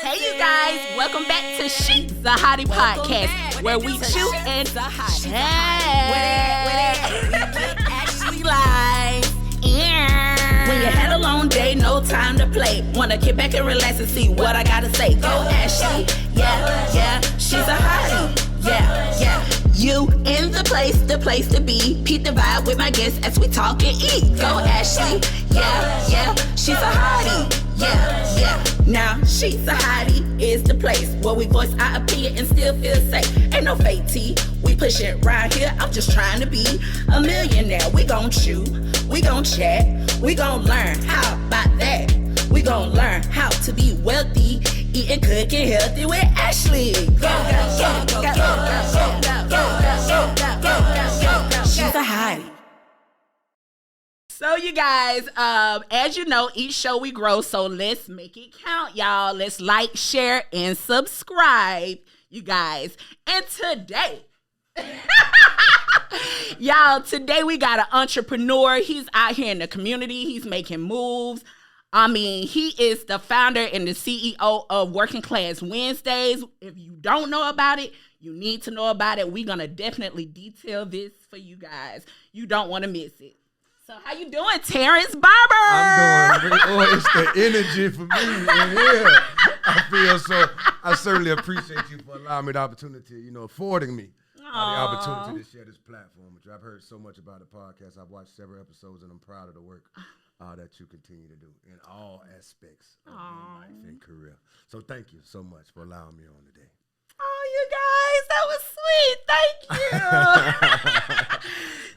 Hey, you guys, welcome back to She's the Hottie podcast, where we chew and chat. Ashley live. When you had a long day, no time to play. Wanna get back and relax and see what I gotta say. Go Ashley, yeah, she's a hottie. Yeah. You in the place to be. Peep the vibe with my guests as we talk and eat. Go Ashley, yeah, she's a hottie. Yeah. Now she's a hottie is the place where we voice our opinion and still feel safe. Ain't no fake tea, we push it right here. I'm just trying to be a millionaire. We gon' chew, we gon' chat, we gon' learn how about that. We gon' learn how to be wealthy, eating, cooking healthy with Ashley. Go. She's a hottie. So you guys, as you know, each show we grow, so let's make it count, y'all. Let's like, share, and subscribe, you guys. And today, y'all, today we got an entrepreneur. He's out here in the community. He's making moves. I mean, he is the founder and the CEO of Working Class Wednesdays. If you don't know about it, you need to know about it. We're going to definitely detail this for you guys. You don't want to miss it. So how you doing, Terrance Barber? I'm doing great. Oh, it's the energy for me in here. I certainly appreciate you for allowing me the opportunity, affording me the opportunity to share this platform with you. I've heard so much about the podcast. I've watched several episodes, and I'm proud of the work that you continue to do in all aspects of your life and career. So thank you so much for allowing me on today. Oh, you guys, that was sweet. Thank you.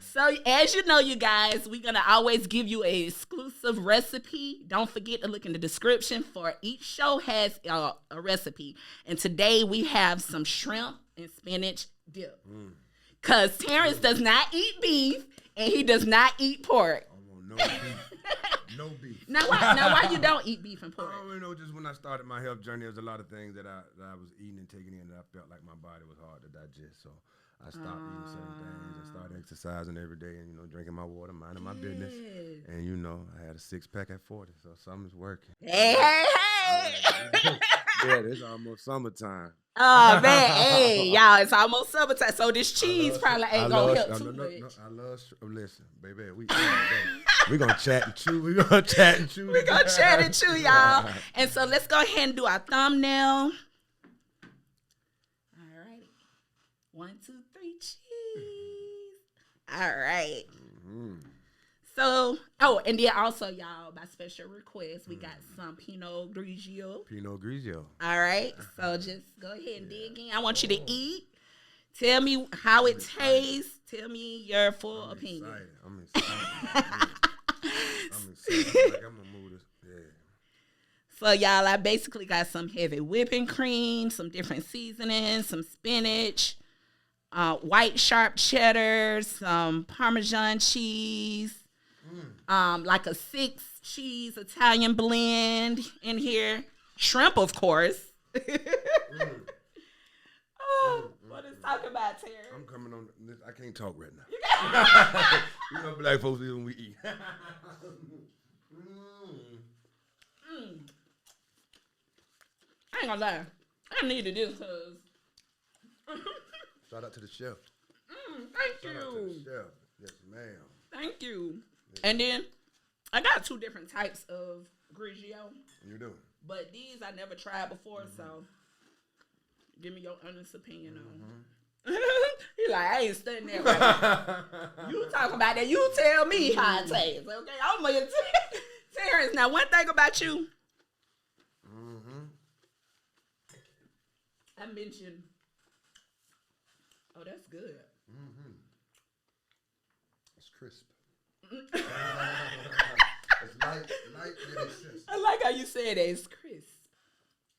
So as you know, you guys, we're going to always give you an exclusive recipe. Don't forget to look in the description for each show has a recipe. And today we have some shrimp and spinach dip. Because Terrance does not eat beef and he does not eat pork. I want no beef. No beef. Now why you don't eat beef and pork? I don't know. Just when I started my health journey, there was a lot of things that I was eating and taking in that I felt like my body was hard to digest. So I stopped eating certain things and started exercising every day and, drinking my water, minding my business. And, I had a six-pack at 40, so something's working. Hey. Yeah, it's almost summertime. Oh, man. Hey, y'all, it's almost summertime, so this cheese probably ain't going to help too much. Listen, baby, we going to chat and chew. We're going to chat and chew, y'all. And so let's go ahead and do our thumbnail. All right. 1, 2, 3, cheese. All right. So, and then also, y'all, by special request, we got some Pinot Grigio. All right. So just go ahead and dig in. I want you to eat. Tell me how it tastes. Tell me your full opinion. I'm excited. I'm excited. I'm going to move this. Yeah. So, y'all, I basically got some heavy whipping cream, some different seasonings, some spinach, white sharp cheddar, some parmesan cheese, like a 6 cheese Italian blend in here. Shrimp, of course. What is talking about, Terry? I'm coming on this. I can't talk right now. Black folks do when we eat. I ain't gonna lie. I needed this because. Shout out to the chef. Thank you. Shout out to the chef. Yes, ma'am. Thank you. And then I got 2 different types of Grigio. You do. But these I never tried before, so give me your honest opinion on. He like, I ain't studying that right. You talking about that. You tell me how it tastes. Okay, I'm going to Terrance. Now, one thing about you. I mentioned. Oh, that's good. It's crisp. It's light yet it's I like how you said that. It's crisp.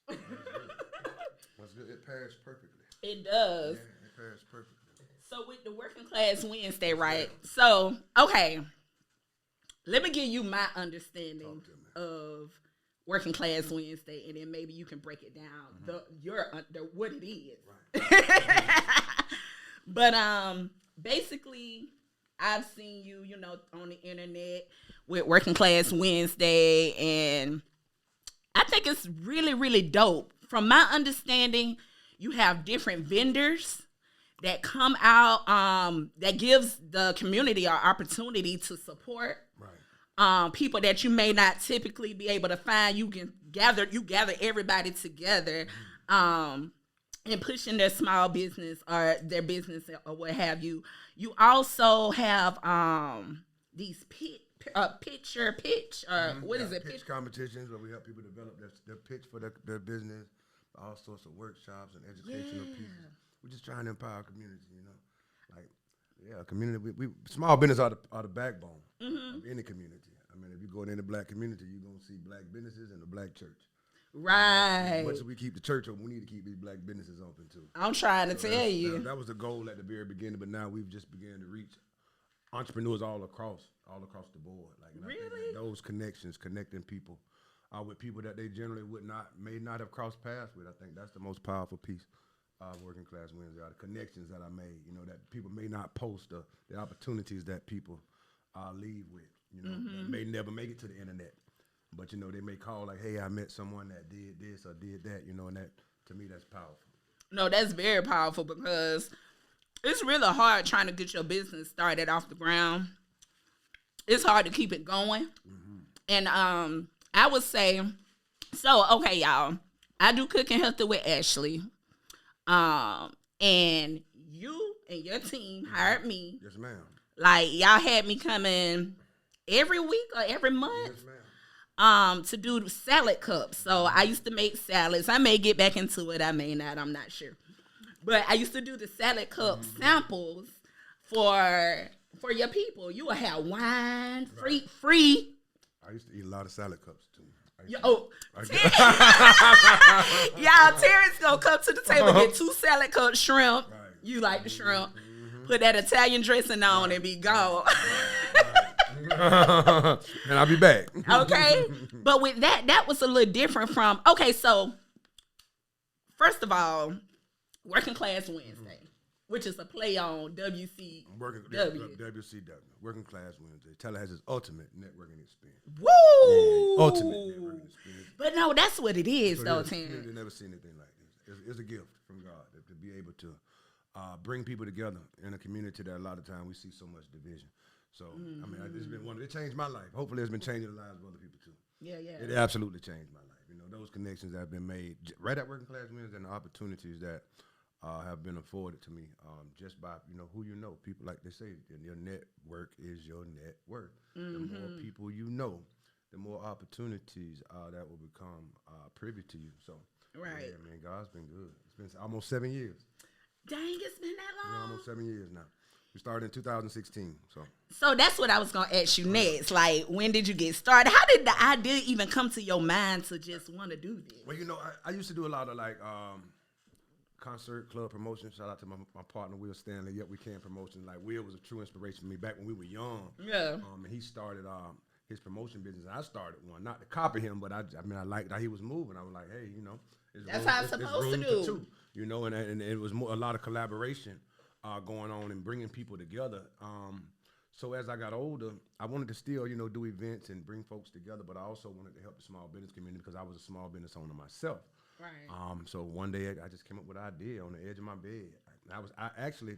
That's good. It pairs perfectly. It does. Yeah, it pairs perfectly. So with the Working Class Wednesday, right? So, okay. Let me give you my understanding of Working Class Wednesday, and then maybe you can break it down, what it is. Right. But basically, I've seen you, on the internet with Working Class Wednesday, and I think it's really, really dope from my understanding, you have different vendors that come out that gives the community an opportunity to support people that you may not typically be able to find. You gather everybody together and pushing their small business or their business or what have you. You also have these pitch competitions where we help people develop their pitch for their business, all sorts of workshops and educational pieces. We're just trying to empower community, community. We small business are the backbone of any community. I mean, if you go in any black community, you're gonna see black businesses and the black church. Right. As much as we keep the church open, we need to keep these black businesses open too. I'm trying to tell you. That was the goal at the very beginning, but now we've just begun to reach entrepreneurs all across the board. Really? Those connections, connecting people with people that they generally may not have crossed paths with. I think that's the most powerful piece of Working Class Wednesday, are the connections that I made. That people may not post, the opportunities that people leave with. That may never make it to the internet, but they may call like, "Hey, I met someone that did this or did that." And that, to me, that's powerful. No, that's very powerful, because it's really hard trying to get your business started off the ground. It's hard to keep it going. And I would say, so, okay, y'all, I do Cooking Healthy with Ashley. And you and your team hired me. Yes, ma'am. Like, y'all had me coming every week or every month. Yes, ma'am. To do salad cups. So I used to make salads. I may get back into it. I may not. I'm not sure. But I used to do the salad cup samples for your people. You will have wine free. I used to eat a lot of salad cups too. Terrance gonna come to the table, get 2 salad cups, shrimp. Right. You like the shrimp. Put that Italian dressing on and be gone. And I'll be back. Okay. But with that was a little different from, okay, so first of all, Working Class Wednesday, which is a play on WCW. WCW, Working Class Wednesday. Tallahassee's ultimate networking experience. Woo! Yeah, ultimate networking experience. But no, that's what it is, though, Terrance. You've never seen anything like this. It's a gift from God to be able to bring people together in a community that a lot of times we see so much division. So, I mean, it's been it changed my life. Hopefully, it's been changing the lives of other people, too. Yeah. It absolutely changed my life. Those connections that have been made right at Working Class Wednesday and the opportunities that have been afforded to me just by, who you know. People, like they say, your network is your net worth. The more people you know, the more opportunities that will become privy to you. So, right. Yeah, man, God's been good. It's been almost 7 years. Dang, it's been that long? Yeah, almost 7 years now. We started in 2016. So that's what I was going to ask you next. Like, when did you get started? How did the idea even come to your mind to just want to do this? Well, I used to do a lot of, concert club promotion. Shout out to my partner, Will Stanley. Yep, We Can promotion. Like, Will was a true inspiration for me back when we were young. Yeah. And he started his promotion business. I started one, not to copy him, but I liked how he was moving. I was like, hey, that's how it's supposed to do. Two, and it was a lot of collaboration going on and bringing people together. So as I got older, I wanted to still, do events and bring folks together, but I also wanted to help the small business community because I was a small business owner myself. Right. So one day I just came up with an idea on the edge of my bed. I actually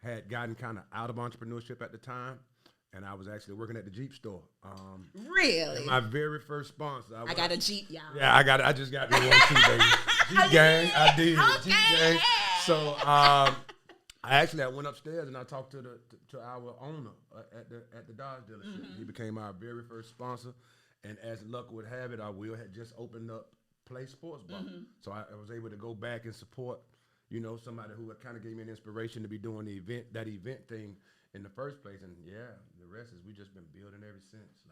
had gotten kind of out of entrepreneurship at the time, and I was actually working at the Jeep store. Really? My very first sponsor. I got a Jeep, y'all. Yeah, I just got me one too, baby. Jeep gang, I did. Okay. Jeep gang. So I went upstairs and I talked to our owner at the Dodge dealership. He became our very first sponsor, and as luck would have it, our Will had just opened up Play Sports Bar. So I was able to go back and support, somebody who kind of gave me an inspiration to be doing that event thing in the first place. And yeah, the rest is we just been building ever since.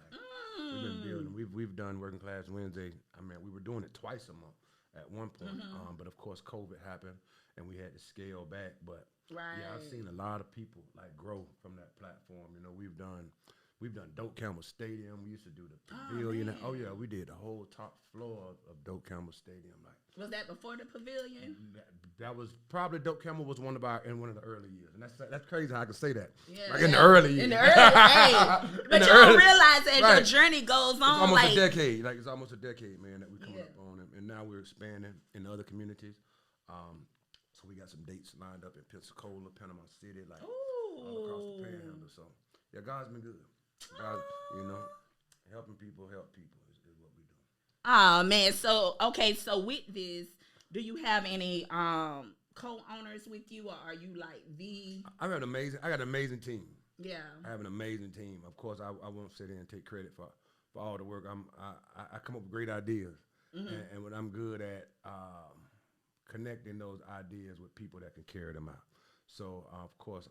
We've been building. We've done Working Class Wednesday. I mean, we were doing it twice a month at one point, but of course COVID happened and we had to scale back. But yeah, I've seen a lot of people grow from that platform. We've done Doak Campbell Stadium. We used to do the pavilion. Oh yeah, we did the whole top floor of Doak Campbell Stadium. Was that before the pavilion? That was probably Doak Campbell was one of the early years, and that's crazy how I can say that. Yeah, in the early years. In the early, but you don't realize as your journey goes on. It's almost a decade. It's almost a decade, man, that we coming up on, and and now we're expanding in other communities. So we got some dates lined up in Pensacola, Panama City, like all across the Panhandle. So yeah, God's been good. God, helping people help people is what we do. Oh man, so okay, so with this, do you have any co-owners with you, or are you like the? I got an amazing team. Yeah, I have an amazing team. Of course, I won't sit there and take credit for all the work. I come up with great ideas, and what I'm good at connecting those ideas with people that can carry them out. So, of course,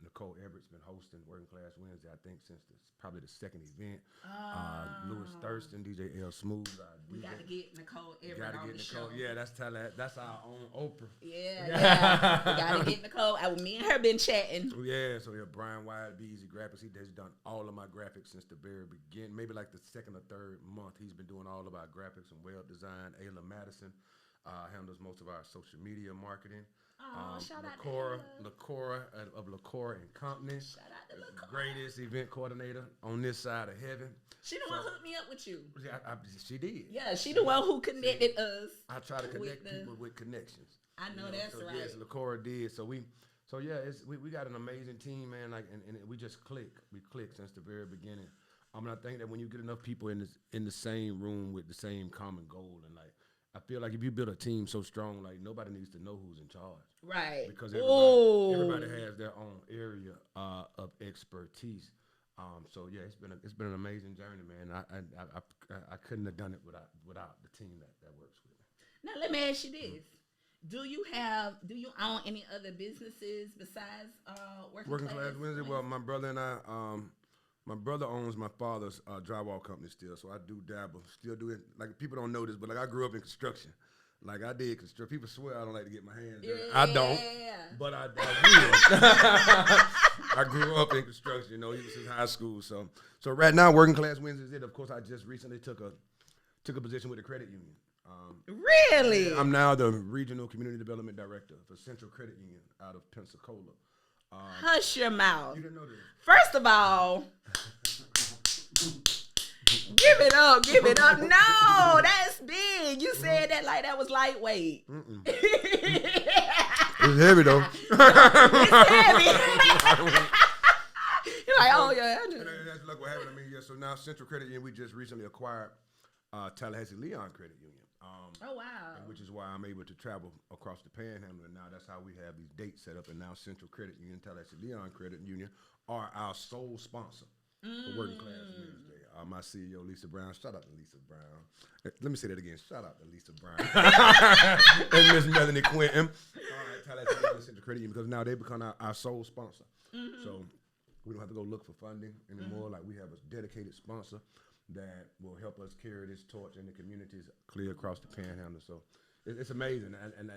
Nicole Everett's been hosting Working Class Wednesday, I think, since probably the second event. Louis Thurston, DJ L. Smooth. We got to get Nicole Everett on the show. Yeah, that's our own Oprah. Yeah. We got to get Nicole. Me and her been chatting. Yeah, so Brian Wyatt, Be Easy Graphics. He's done all of my graphics since the very beginning. Maybe like the second or third month, he's been doing all of our graphics and web design. Ayla Madison handles most of our social media marketing. Shout out LaCora of LaCora and Company. Shout out to LaCora. Greatest event coordinator on this side of heaven. She the one who hooked me up with you. She did. Yeah, she the one who connected us. I try to connect people with connections. I know that's right. Yes, LaCora did. So we got an amazing team, man. Like, and we just click. We click since the very beginning. I think that when you get enough people in the same room with the same common goal, and like, I feel like if you build a team so strong, like nobody needs to know who's in charge. Right. Because everybody has their own area of expertise. So yeah, it's been an amazing journey, man. I couldn't have done it without the team that works with me. Now let me ask you this: Do you own any other businesses besides Working Class Wednesday? Well, my brother and I. My brother owns my father's drywall company still, so I do dabble. Still do it. Like, people don't know this, but like, I grew up in construction. Like, I did construction. People swear I don't like to get my hands dirty. I don't, but I will. I grew up in construction, even since high school. So right now, Working Class Wednesday is it. Of course, I just recently took a position with the credit union. Really? I'm now the Regional Community Development Director for Central Credit Union out of Pensacola. Hush your mouth. You didn't know this. First of all, give it up. No, that's big. You said that like that was lightweight. It's heavy though. It's heavy. You're like, oh yeah. That's like what happened. So now Central Credit Union, we just recently acquired Tallahassee Leon Credit Union. Oh wow! Which is why I'm able to travel across the Panhandle, and now that's how we have these dates set up. And now Central Credit Union, Tallahassee Leon Credit Union are our sole sponsor for Working Class Wednesday. My CEO Lisa Brown, shout out to Lisa Brown. Let me say that again. Shout out to Lisa Brown and Miss Melanie Quinton. Tallahassee Leon Central Credit Union, because now they become our sole sponsor. So we don't have to go look for funding anymore. Like, we have a dedicated sponsor that will help us carry this torch in the communities clear across the Panhandle. So it's amazing. And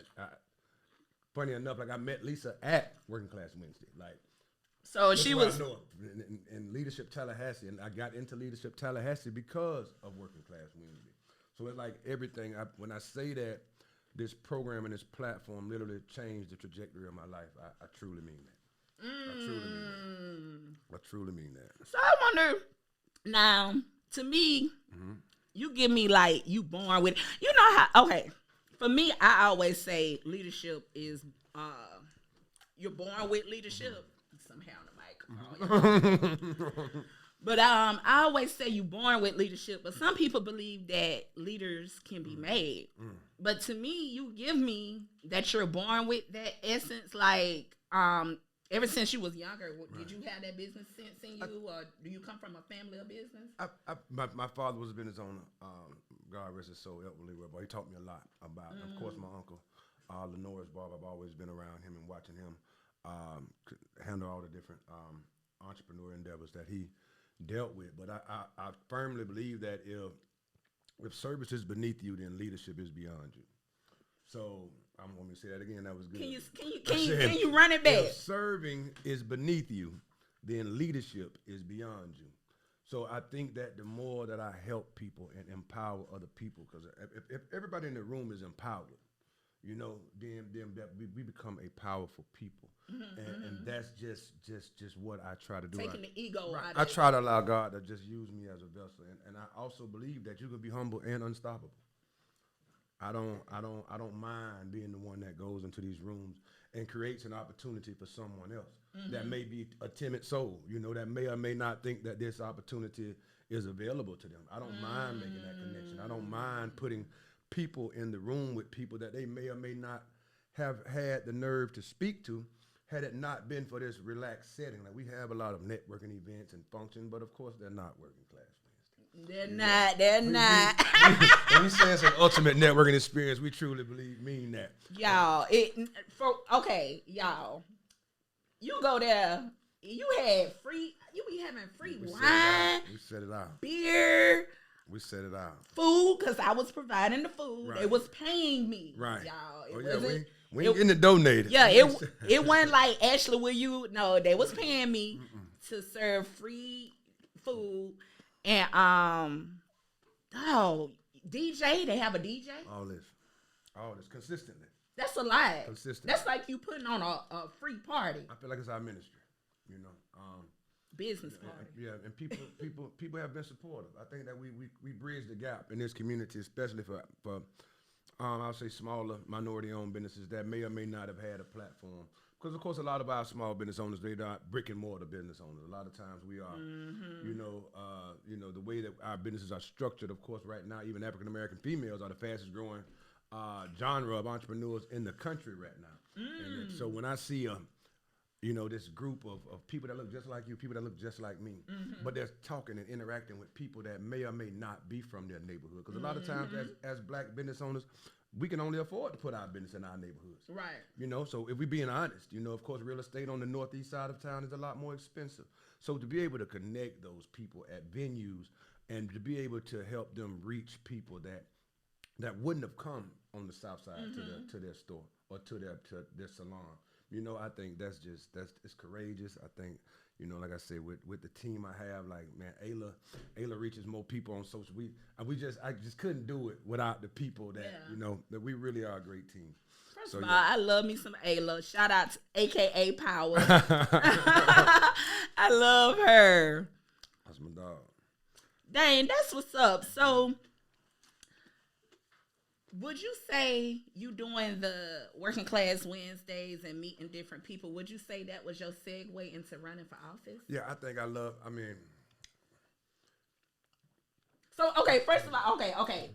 funny enough, like, I met Lisa at Working Class Wednesday. Like, so she was in Leadership Tallahassee, and I got into Leadership Tallahassee because of Working Class Wednesday. So it's like everything. When I say that this program and this platform literally changed the trajectory of my life, I truly mean that. I truly mean that. So I wonder now. To me, you give me like you born with it. You know how? Okay, for me, I always say leadership is you're born with leadership. Somehow the microphone. But I always say you born with leadership. But some people believe that leaders can be made. But to me, you give me that you're born with that essence. Like ever since you was younger, did you have that business sense in you, or do you come from a family of business? My father was a business owner. God rest his soul, elderly, but he taught me a lot about. Of course, my uncle, Terrance Barber. I've always been around him and watching him handle all the different entrepreneur endeavors that he dealt with. But I firmly believe that if service is beneath you, then leadership is beyond you. So I'm going to say that again. That was good. Can you run it back? If serving is beneath you, then leadership is beyond you. So I think that the more that I help people and empower other people, because if everybody in the room is empowered, then we become a powerful people, and that's just what I try to do. Taking the ego out of it. I try to allow God to just use me as a vessel, and I also believe that you can be humble and unstoppable. I don't mind being the one that goes into these rooms and creates an opportunity for someone else that may be a timid soul, that may or may not think that this opportunity is available to them. I don't mind making that connection. I don't mind putting people in the room with people that they may or may not have had the nerve to speak to had it not been for this relaxed setting. Like, we have a lot of networking events and functions, but of course they're not working class. They're not. When we say it's an ultimate networking experience, we truly mean that. Y'all, y'all, you go there, you be having free wine. We set it out. Beer. We set it out. Food, because I was providing the food. Right. They was paying me. Right. Y'all. We ain't getting it donated. Yeah, it wasn't like, Ashley, will you? No, they was paying me to serve free food. And DJ, they have a DJ. All this consistently. That's a lot. Consistent. That's like you putting on a free party. I feel like it's our ministry, business party. And people have been supportive. I think that we bridge the gap in this community, especially for I'll say smaller minority-owned businesses that may or may not have had a platform. Because, of course, a lot of our small business owners, they're not brick-and-mortar business owners. A lot of times we are, the way that our businesses are structured, of course, right now, even African-American females are the fastest-growing genre of entrepreneurs in the country right now. And so when I see, this group of people that look just like you, people that look just like me, but they're talking and interacting with people that may or may not be from their neighborhood. Because a lot of times as black business owners, we can only afford to put our business in our neighborhoods. Right. So if we're being honest, of course, real estate on the northeast side of town is a lot more expensive. So to be able to connect those people at venues and to be able to help them reach people that wouldn't have come on the south side to their store or to their salon, I think that's it's courageous. I think, like I said, with the team I have, like, man, Ayla reaches more people on social. I just couldn't do it without the people that, that we really are a great team. First of all, I love me some Ayla. Shout out to AKA Power. I love her. That's my dog. Dang, that's what's up. So, would you say you doing the Working Class Wednesdays and meeting different people? Would you say that was your segue into running for office? Yeah, I think So, okay, first of all, okay.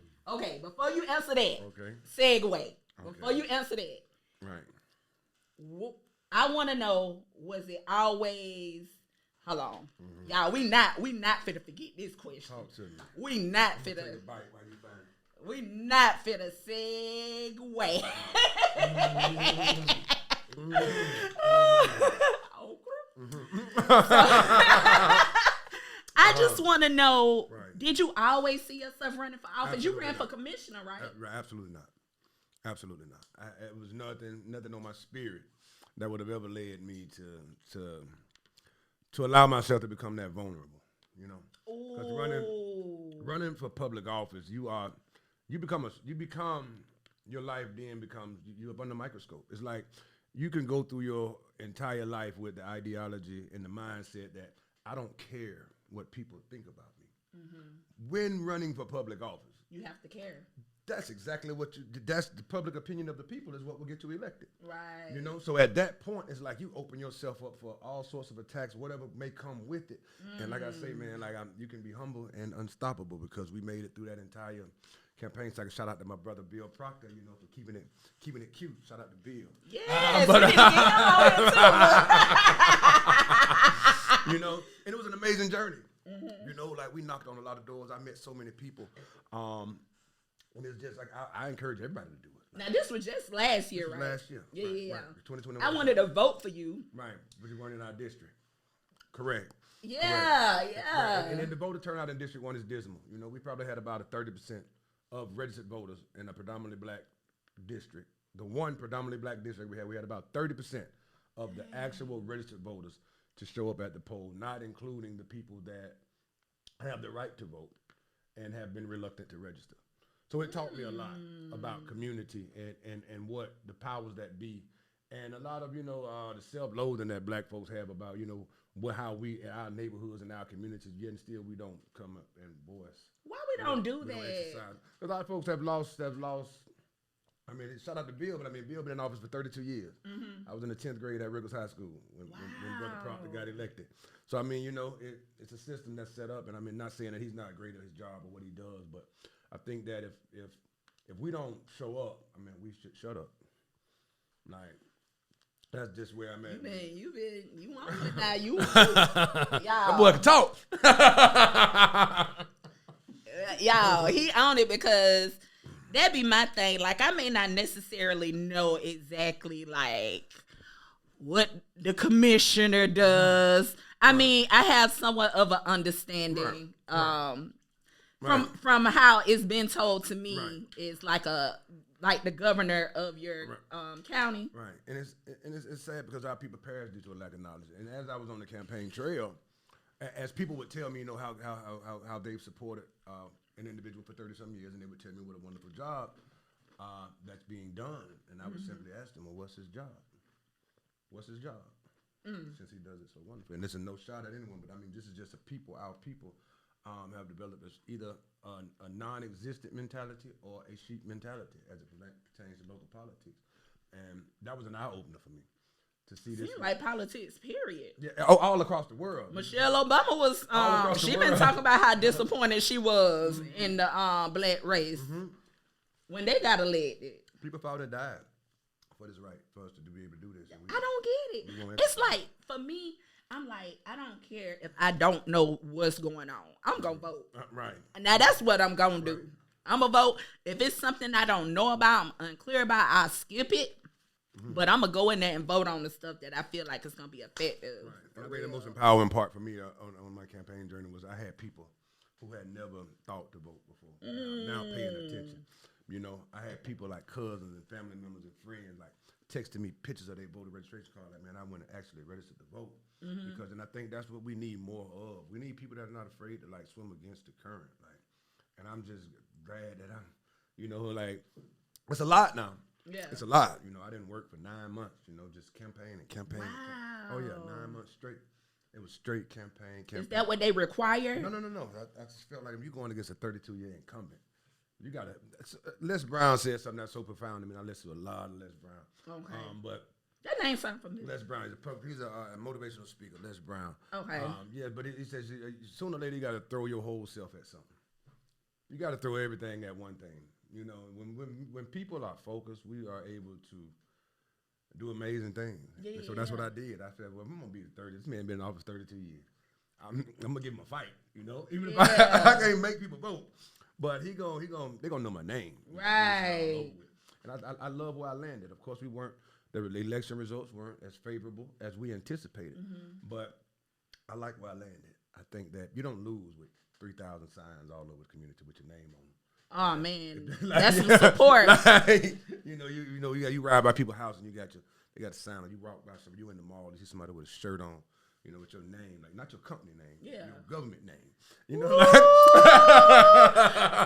Before you answer that, segue. Before you answer that, right? I want to know: was it always? Hold on, y'all. We not finna forget this question. Talk to me. We not finna. We not finna segue. I just want to know, did you always see yourself running for office? Absolutely You ran not. for commissioner, right? Absolutely not. Absolutely not. It was nothing on my spirit that would have ever led me to allow myself to become that vulnerable, Because running for public office, you become your life then becomes, you're up under the microscope. It's like you can go through your entire life with the ideology and the mindset that I don't care what people think about me. When running for public office, You have to care. That's exactly that's the public opinion of the people is what will get you elected. Right. So at that point, it's like you open yourself up for all sorts of attacks, whatever may come with it. And like I say, man, you can be humble and unstoppable because we made it through that entire campaign. So I can shout out to my brother Bill Proctor, for keeping it cute. Shout out to Bill. Yes, we need to get him on here too. And it was an amazing journey. Like we knocked on a lot of doors. I met so many people. And it's just like, I encourage everybody to do it. Now, this was just last year, right? Last year. Yeah. Right. 2021. I wanted to vote for you. Right. But you weren't in our district. Correct. Yeah. Right. And then the voter turnout in District 1 is dismal. We probably had about 30% of registered voters in a predominantly black district. The one predominantly black district we had about 30% of the actual registered voters to show up at the poll, not including the people that have the right to vote and have been reluctant to register. So it taught me a lot about community and what the powers that be, and a lot of the self-loathing that black folks have about how we in our neighborhoods and our communities, yet and still we don't come up and voice. Why we don't do that? A lot of folks have lost I mean, shout out to Bill, but I mean, Bill been in office for 32 years. I was in the 10th grade at Riggles High School when Brother Proctor got elected. So, I mean, you know, it's a system that's set up, and I mean, not saying that he's not great at his job or what he does, but I think that if we don't show up, I mean, we should shut up. Like, that's just where I'm at. You want it now. Y'all. That boy can talk. Y'all, he on it because that be my thing. Like, I may not necessarily know exactly, like, what the commissioner does. I mean, I have somewhat of an understanding from how it's been told to me. It's like the governor of your county. Right. And it's sad because our people perish due to a lack of knowledge. And as I was on the campaign trail, as people would tell me, you know, how they've supported an individual for 30-some years, and they would tell me what a wonderful job that's being done. And I would simply ask them, well, what's his job? What's his job? Since he does it so wonderfully. And this is no shot at anyone, but I mean, this is just our people have developed either a non-existent mentality or a sheep mentality as it pertains to local politics. And that was an eye-opener for me. To see this, seems like politics, period. Yeah, all across the world. Michelle Obama was. She been talking about how disappointed she was in the black race when they got elected. People fought and died for this right for us to be able to do this. I don't get it. It's like, for me, I'm like, I don't care if I don't know what's going on. I'm gonna vote. Right. Now that's what I'm gonna do. I'm gonna vote. If it's something I don't know about, I'm unclear about, I'll skip it. But I'm going to go in there and vote on the stuff that I feel like is going to be effective. Right. I think the most empowering part for me on my campaign journey was I had people who had never thought to vote before. Now paying attention. You know, I had people like cousins and family members and friends like texting me pictures of their voter registration card. Like, man, I went and actually registered to vote. Because, and I think that's what we need more of. We need people that are not afraid to like swim against the current. Like, and I'm just glad that I'm, you know, like, it's a lot now. Yeah. It's a lot. You know, I didn't work for 9 months, you know, just campaigning. Wow. Oh, yeah, 9 months straight. It was straight campaign. Is that what they require? No. I just felt like if you're going against a 32-year incumbent, you got to. Les Brown said something that's so profound to me. I listen to a lot of Les Brown. Okay. But that name sounds familiar. Les Brown, he's a motivational speaker, Les Brown. Okay. Yeah, but he says sooner or later you got to throw your whole self at something. You got to throw everything at one thing. You know, when people are focused, we are able to do amazing things. Yeah, so that's what I did. I said, well, I'm going to be 30. This man been in office 32 years. I'm going to give him a fight, you know? Even if I can't make people vote. But they're going to know my name. Right. And I love where I landed. Of course, the election results weren't as favorable as we anticipated. But I like where I landed. I think that you don't lose with 3,000 signs all over the community with your name on them. Oh man, that's some support. Like, you ride by people's house and they got the sign on. You walk by somebody, you in the mall, you see somebody with a shirt on, you know, with your name, like not your company name, your government name. You know, like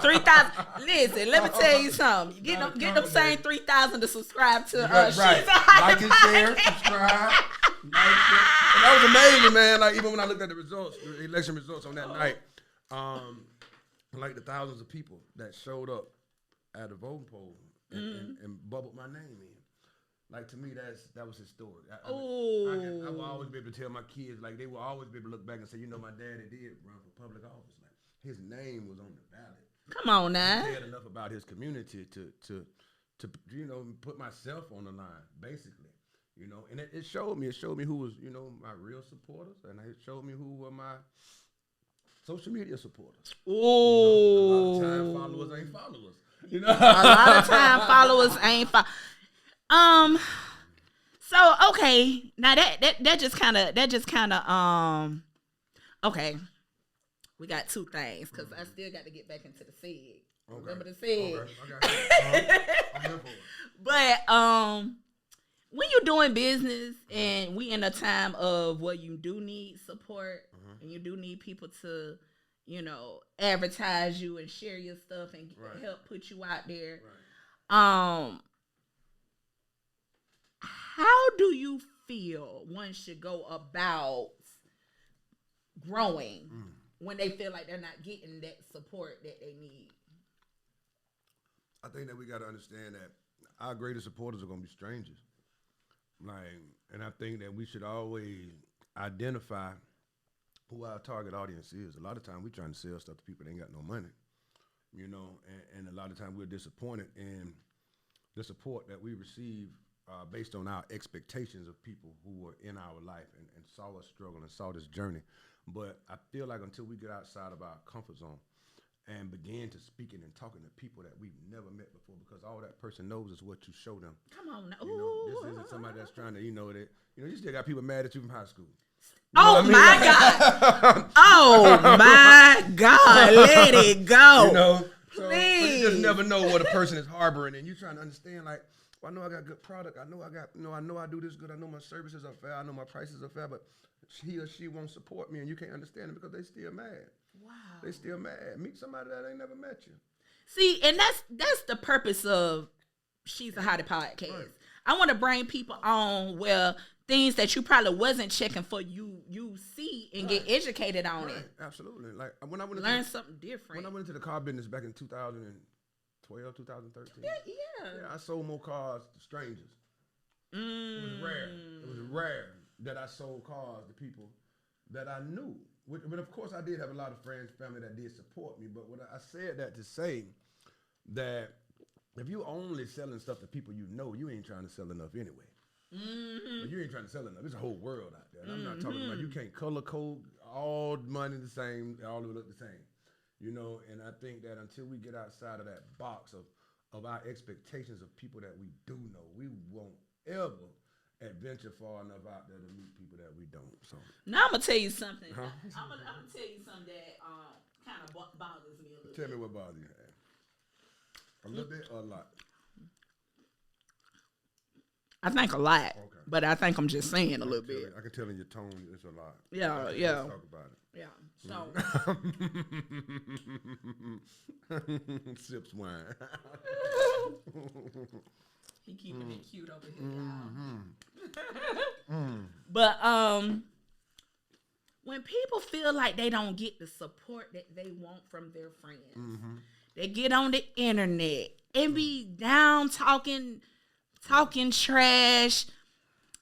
3,000. Listen, let me tell you something. Get them same 3,000 to subscribe to right. Like and share, subscribe. And that was amazing, man. Like even when I looked at the results, the election results on that night. Like the thousands of people that showed up at a voting poll and bubbled my name in. Like to me, that was historic. I will always be able to tell my kids, like they will always be able to look back and say, you know, my daddy did run for public office. Like his name was on the ballot. Come on now. He cared enough about his community to you know, put myself on the line, basically. You know, and it showed me who was, you know, my real supporters, and it showed me who were my social media supporters. Ooh. You know, a lot of time followers ain't followers. You know? A lot of time followers ain't So okay, now that just kind of okay. We got two things because I still got to get back into the SEG. Okay. Remember the SEG? Okay. I'm here for it. But when you're doing business and we in a time of where you do need support and you do need people to, you know, advertise you and share your stuff and help put you out there. Right. How do you feel one should go about growing when they feel like they're not getting that support that they need? I think that we got to understand that our greatest supporters are gonna be strangers. And I think that we should always identify who our target audience is. A lot of times we're trying to sell stuff to people that ain't got no money, and a lot of times we're disappointed in the support that we receive based on our expectations of people who were in our life and saw us struggle and saw this journey. But I feel like until we get outside of our comfort zone and begin to speaking and talking to people that we've never met before, because all that person knows is what you show them. Come on now. This isn't somebody that's trying to, you still got people mad at you from high school. God. Oh my God. Let it go. So you just never know what a person is harboring, and you're trying to understand, like, well, I know I got good product. I know I do this good. I know my services are fair. I know my prices are fair, but he or she won't support me, and you can't understand it because they still mad. Wow. They still mad. Meet somebody that ain't never met you. See, and that's the purpose of She's a Hottie podcast. Right. I want to bring people on where things that you probably wasn't checking for you see and get educated on it. Absolutely. Like when I went learn something different. When I went into the car business back in 2012, 2013. Yeah, I sold more cars to strangers. It was rare. It was rare that I sold cars to people that I knew. But of course, I did have a lot of friends, family that did support me. But I said that to say that if you only selling stuff to people you know, you ain't trying to sell enough anyway. Mm-hmm. You ain't trying to sell enough. There's a whole world out there. And I'm not talking about you can't color code all money the same, all of it look the same. And I think that until we get outside of that box of our expectations of people that we do know, we won't ever adventure far enough out there to meet people that we don't. So now I'm gonna tell you something. Huh? I'm gonna tell you something that kind of bothers me a little. Tell me what bothers you. A little bit or a lot? I think a lot, but I think I'm just saying a little bit. I can tell in your tone it's a lot. Yeah. Let's talk about it. Yeah. So sips wine. He keeping it cute over here, But when people feel like they don't get the support that they want from their friends, they get on the internet and be down talking trash,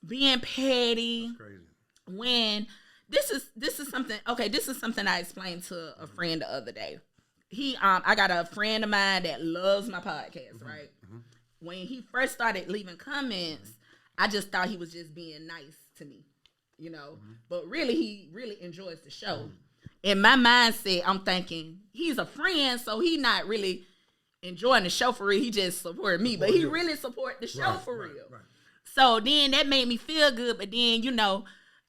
being petty. That's crazy. When this is something I explained to a friend the other day. I got a friend of mine that loves my podcast, right? When he first started leaving comments, I just thought he was just being nice to me, But really, he really enjoys the show. In my mindset, I'm thinking he's a friend, so he not really enjoying the show for real. He just supported me, but he really support the show for real. Right. So then that made me feel good. But then,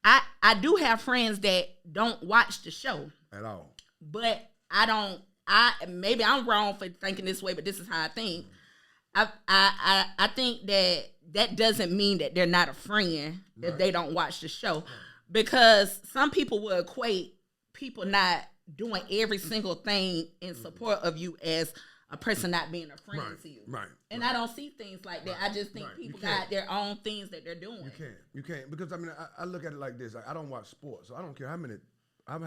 I do have friends that don't watch the show at all. But maybe I'm wrong for thinking this way, but this is how I think. I think that doesn't mean that they're not a friend if they don't watch the show, because some people will equate people not doing every single thing in support of you as a person not being a friend to you. Right. And I don't see things like that. I just think people got their own things that they're doing. You can't. Because, I look at it like this. I don't watch sports, so I don't care how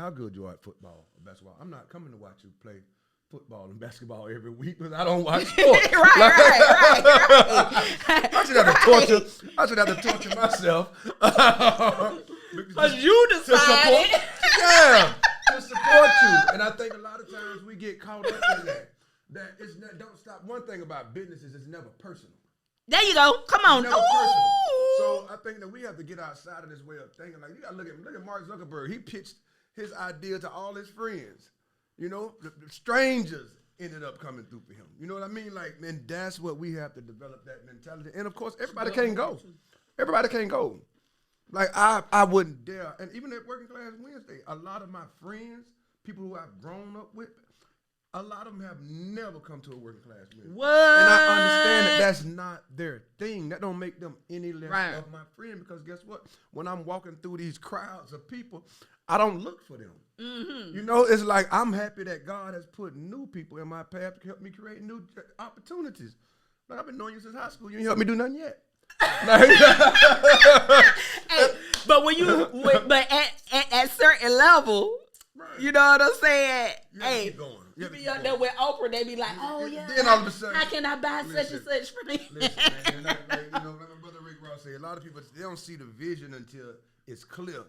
good you are at football or basketball. I'm not coming to watch you play football and basketball every week because I don't watch sports. right. I should have to torture myself. Because you decided. To support you. And I think a lot of times we get caught up in that. That it's not, don't stop. One thing about business is it's never personal. There you go. Come on. Never personal. So I think that we have to get outside of this way of thinking. Like, you got to look at Mark Zuckerberg. He pitched his idea to all his friends. The strangers ended up coming through for him. You know what I mean? Like, man, that's what we have to develop, that mentality. And of course, everybody can't go. Everybody can't go. Like, I wouldn't dare. And even at Working Class Wednesday, a lot of my friends, people who I've grown up with, a lot of them have never come to a Working Class Wednesday. What? And I understand that that's not their thing. That don't make them any less of my friend, because guess what? When I'm walking through these crowds of people, I don't look for them. It's like I'm happy that God has put new people in my path to help me create new opportunities. Like, I've been knowing you since high school. You ain't helped me do nothing yet. Hey, but at certain level, you know what I'm saying? Keep going. You be up there with Oprah, they be like, oh yeah. Then all of a sudden, how can I buy such and such from you? Listen, man, like my brother Rick Ross said, a lot of people, they don't see the vision until it's clear.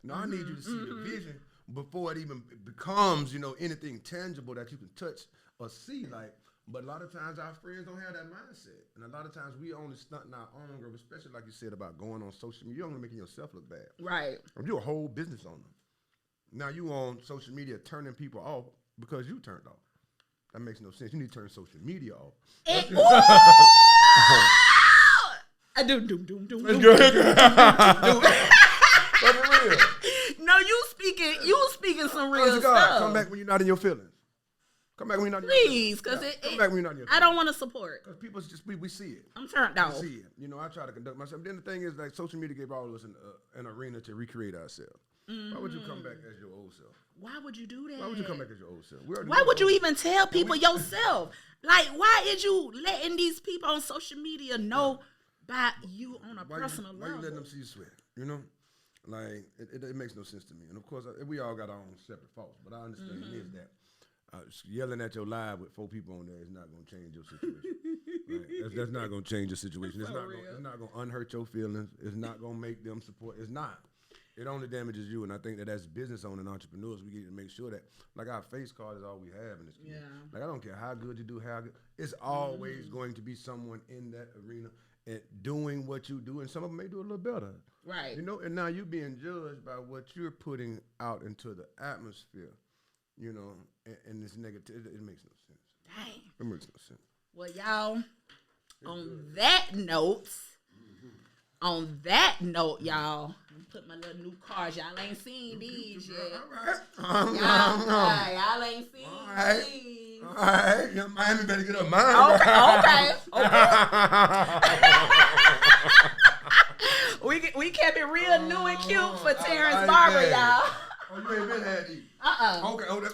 Now, I need you to see the vision before it even becomes, anything tangible that you can touch or see. But a lot of times our friends don't have that mindset. And a lot of times we only stunt in our own growth, especially like you said about going on social media. You're only making yourself look bad. Right. You're a whole business owner. Now you on social media turning people off because you turned off. That makes no sense. You need to turn social media off. Let's go. No, you speaking some real stuff. Come back when you're not in your feelings. Come back when you're not in your feelings. Please, because come back when you're not in your feelings. I don't want to support. Because people we see it. I'm turned off. We see it. I try to conduct myself. Then the thing is, like, social media gave all of us an arena to recreate ourselves. Why would you come back as your old self? Why would you do that? Why would you come back as your old self? Why would you even tell people yourself? Like, why is you letting these people on social media know about you on a personal level? Why you letting them see you sweat? Like, it makes no sense to me. And of course, we all got our own separate faults, but I understand is that yelling at your live with 4 people on there is not going to change your situation. Right? That's not going to change your situation. It's not going to unhurt your feelings. It's not going to make them support. It's not. It only damages you, and I think that as business owners and entrepreneurs, we get to make sure that, like, our face card is all we have in this community. Yeah. Like, I don't care how good you do, it's always going to be someone in that arena and doing what you do, and some of them may do a little better. Right. And now you're being judged by what you're putting out into the atmosphere, and this negative. It makes no sense. Dang. It makes no sense. Well, y'all, on that note, y'all, put my little new cards. Y'all ain't seen these yet. All right. Y'all ain't seen these. All right. Young Miami better get up mine. Okay. We kept it real new and cute for Terrance Barber, y'all. Oh, you ain't been had these. Okay, hold up.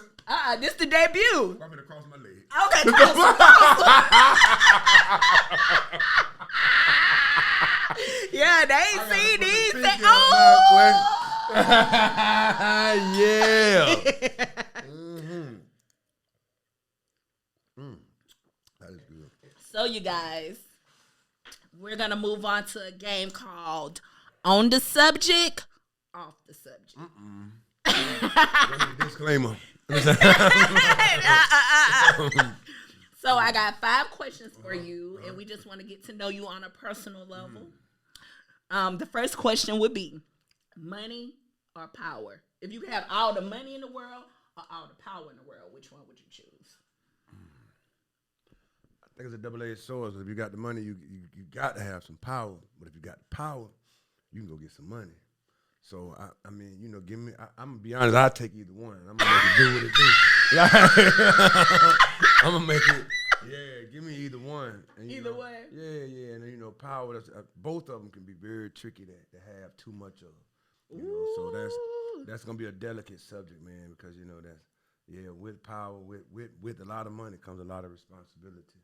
This the debut. I'm gonna cross my leg. Okay, cross. Yeah, they ain't seen these. Yeah. That is good. So, you guys, we're gonna move on to a game called On the Subject, Off the Subject. Disclaimer. So I got 5 questions for you, and we just want to get to know you on a personal level. The first question would be money or power. If you could have all the money in the world or all the power in the world, which one would you choose? I think it's a double-edged sword. If you got the money, you got to have some power. But if you got the power, you can go get some money. So, I mean, give me, I'm going to be honest, I'll take either one. I'm going to make it do what it do. I'm going to make it, give me either one. And, either way? Yeah. And, power, both of them can be very tricky to have too much of. So that's going to be a delicate subject, man, because, that's, with power, with a lot of money comes a lot of responsibility.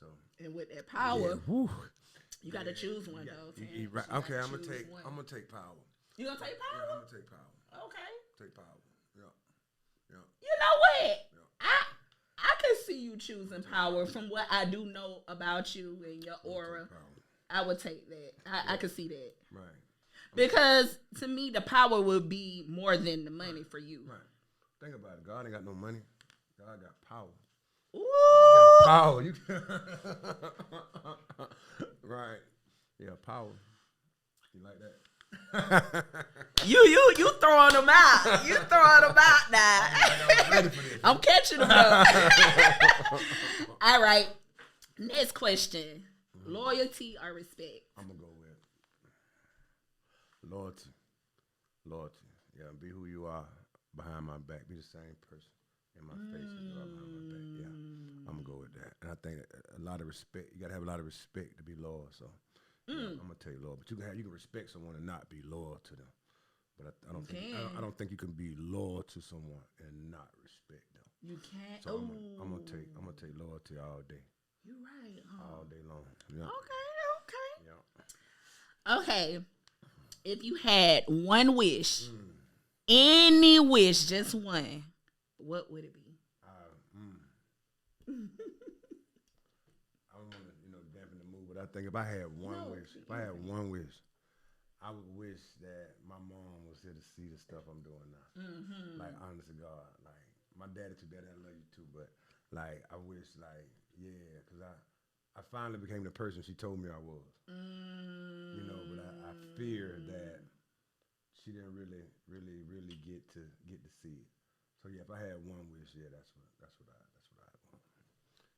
So. And with that power, you got to choose one, though. Right. Okay, I'm going to take power. You gonna take power? Yeah, I'm gonna take power. Okay. Take power. Yeah. You know what? Yeah. I can see you choosing power from what I do know about you and your aura. I would take that. I could see that. Right. Because to me, the power would be more than the money for you. Right. Think about it. God ain't got no money. God got power. Ooh. Power. You right. Yeah, power. You like that? You throwing them out. You throwing them out now. I'm catching them up. All right. Next question. Loyalty or respect? I'm going to go with loyalty. Loyalty. Yeah, be who you are behind my back. Be the same person in my face as you are behind my back. Yeah, I'm going to go with that. And I think a lot of respect. You got to have a lot of respect to be loyal, so. Yeah, I'm gonna tell you loyal, but you can respect someone and not be loyal to them. But I don't think you can be loyal to someone and not respect them. You can't. So I'm gonna take loyalty all day. You're right. All day long. Yeah. Okay. Okay. If you had one wish, any wish, just one, what would it be? I don't want to, dampen the mood, but I think if I had one wish, I would wish that my mom was here to see the stuff I'm doing now. Mm-hmm. Like, honest to God, like my daddy too, daddy, I love you too, but like I wish, like, yeah, because I finally became the person she told me I was. But I fear that she didn't really get to see it. So yeah, if I had one wish, yeah, that's what I want.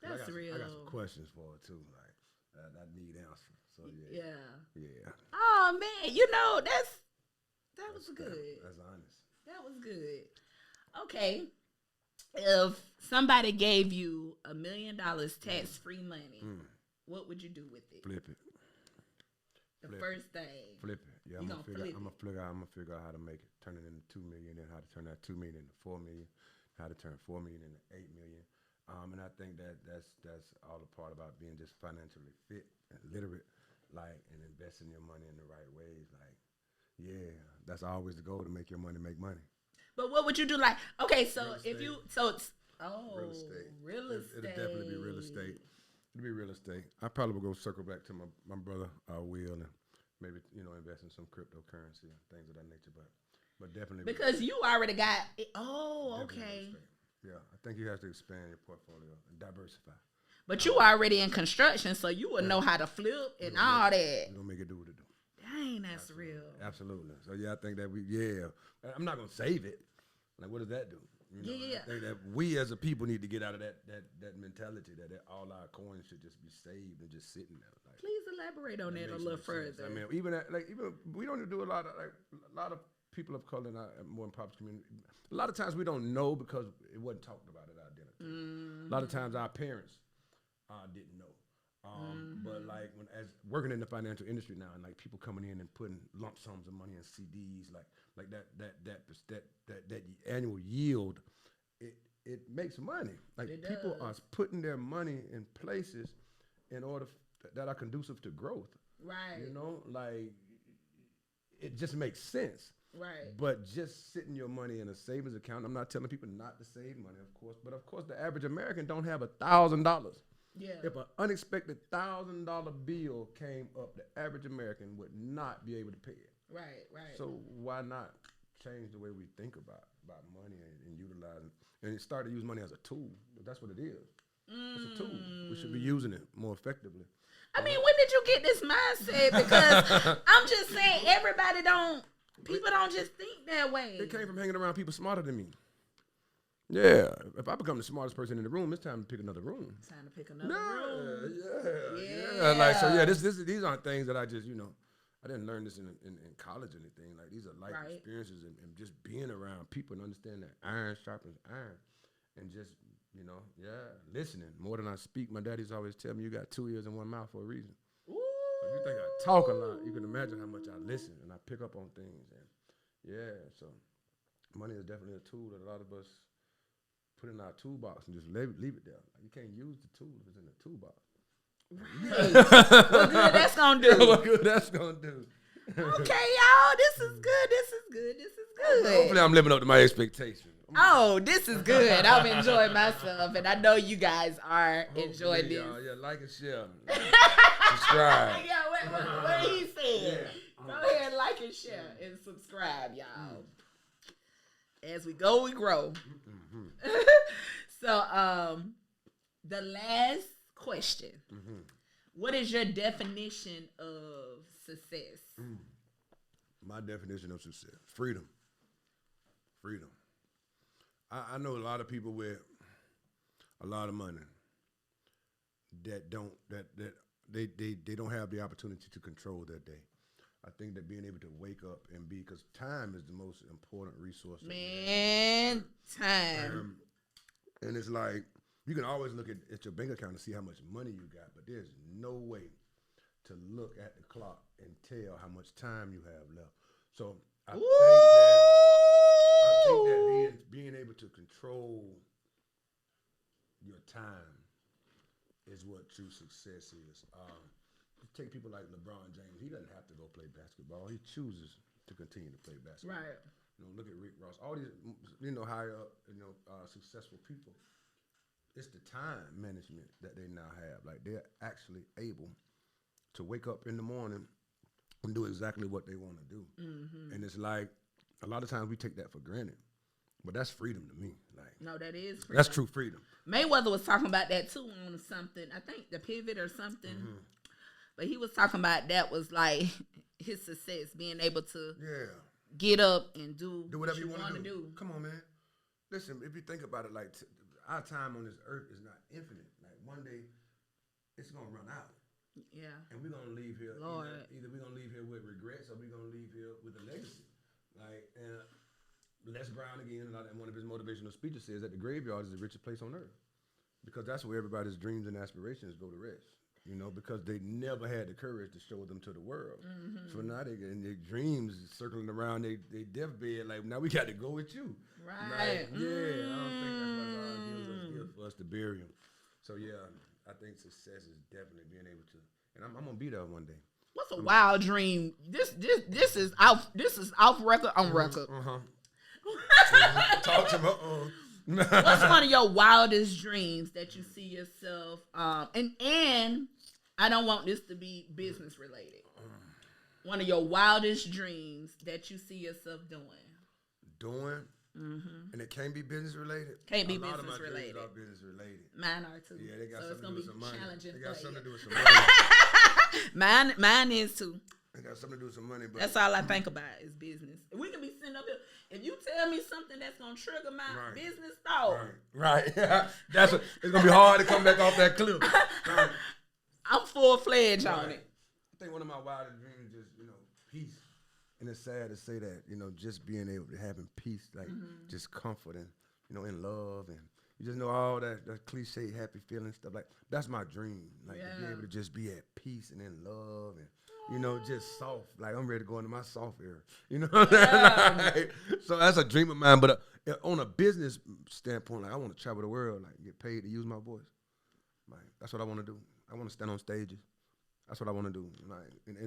That's real. I got some questions for her too, like I need answers. So yeah. Oh man, that was good. That's honest. That was good. Okay, if somebody gave you $1 million tax-free money, what would you do with it? Flip it. First thing. Flip it. Yeah, I'm gonna figure out how to make it. Turn it into $2 million, and how to turn that $2 million into $4 million, how to turn $4 million into $8 million. And I think that's all a part about being just financially fit and literate, like, and investing your money in the right ways. Like, yeah, that's always the goal, to make your money make money. But what would you do? Like, okay, so real estate. It'll definitely be real estate. It'll be real estate. I probably will go circle back to my brother, Will, and maybe invest in some cryptocurrency and things of that nature. But definitely because you already got it. Oh, okay. Yeah, I think you have to expand your portfolio and diversify. But you already in construction, so you would know how to flip and all that. We're going to make it do what it do. Dang, that's real. Absolutely. So, yeah, I think that I'm not going to save it. Like, what does that do? I think that we as a people need to get out of that mentality that all our coins should just be saved and just sitting there. Like, please elaborate on that a little further. I mean, even we don't do a lot of people of color in our more impoverished community. A lot of times we don't know because it wasn't talked about at our dinner table. A lot of times our parents didn't know. But like as working in the financial industry now, and like people coming in and putting lump sums of money in CDs, like that annual yield, it makes money. Like people are putting their money in places in order that are conducive to growth. Right. Like it just makes sense. Right. But just sitting your money in a savings account, I'm not telling people not to save money, of course, but of course the average American don't have $1,000. Yeah. If an unexpected $1,000 bill came up, the average American would not be able to pay it. Right. So why not change the way we think about money and utilizing and start to use money as a tool? That's what it is. It's a tool. We should be using it more effectively. I mean, when did you get this mindset? Because I'm just saying, people don't just think that way. It came from hanging around people smarter than me. Yeah, if I become the smartest person in the room, it's time to pick another room. It's time to pick another room. Yeah. Like so, yeah. These aren't things that I just I didn't learn this in college or anything. Like these are life experiences and just being around people and understand that iron sharpens iron, and just listening more than I speak. My daddy's always tell me you got 2 ears and 1 mouth for a reason. Ooh. So if you think I talk a lot, you can imagine how much I listen and I pick up on things. And so money is definitely a tool that a lot of us put in our toolbox and just leave it there. Like you can't use the tool if it's in the toolbox. Right. What good that's gonna do? What good that's gonna do? Okay, y'all, this is good. Hopefully, I'm living up to my expectations. Oh, this is good. I'm enjoying myself, and I know you guys are enjoying this. Yeah, like and share. Subscribe. Yeah, what he said. Yeah. Go ahead and like and share and subscribe, y'all. As we go, we grow. Mm-hmm. So, the last question. Mm-hmm. What is your definition of success? My definition of success: freedom. I know a lot of people with a lot of money that don't have the opportunity to control their day. I think that being able to wake up and because time is the most important resource. Man, time. And it's like you can always look at your bank account and see how much money you got, but there's no way to look at the clock and tell how much time you have left. So I think that being able to control your time is what true success is. Take people like LeBron James. He doesn't have to go play basketball. He chooses to continue to play basketball. Right. Look at Rick Ross. All these, higher up, successful people. it's the time management that they now have. Like they're actually able to wake up in the morning and do exactly what they want to do. Mm-hmm. And it's like a lot of times we take that for granted, but that's freedom to me. Like no, that is freedom. That's true freedom. Mayweather was talking about that too on something. I think the pivot or something. Mm-hmm. But he was talking about that was like his success, being able to get up and do whatever you want to do. Come on, man. Listen, if you think about it, like our time on this earth is not infinite. Like one day, it's gonna run out. Yeah. And we're gonna leave here. Lord. Either we're gonna leave here with regrets or we're gonna leave here with a legacy. Like Les Brown again, and one of his motivational speeches says that the graveyard is the richest place on earth because that's where everybody's dreams and aspirations go to rest. You know, because they never had the courage to show them to the world. Mm-hmm. So now they in their dreams circling around their deathbed, like, now we got to go with you. Right. Like, yeah, I don't think that's what God gives us gift for us to bury him. So, yeah, I think success is definitely being able to, and I'm going to be there one day. What's a wild dream? This is off record, on record. Talk to me. What's one of your wildest dreams that you see yourself? And I don't want this to be business related. One of your wildest dreams that you see yourself doing. And it can't be business related. Can't be business related. Are business related. Mine are too. Yeah, they got something to do with some money. They got something to do with some money. Mine is too. It got something to do with some money, but that's all I think about is business. We can be sitting up here. If you tell me something that's gonna trigger my business thought, right? It's gonna be hard to come back off that cliff. Right. I'm full-fledged on it. I think one of my wildest dreams is, peace. And it's sad to say that, just being able to have peace, like just comfort and, in love, and you just know all that cliche happy feeling stuff. Like that's my dream, like to be able to just be at peace and in love and. Just soft. Like, I'm ready to go into my soft era. Like, so that's a dream of mine. But on a business standpoint, like, I want to travel the world, like, get paid to use my voice. Like, that's what I want to do. I want to stand on stages. That's what I want to do. Like, and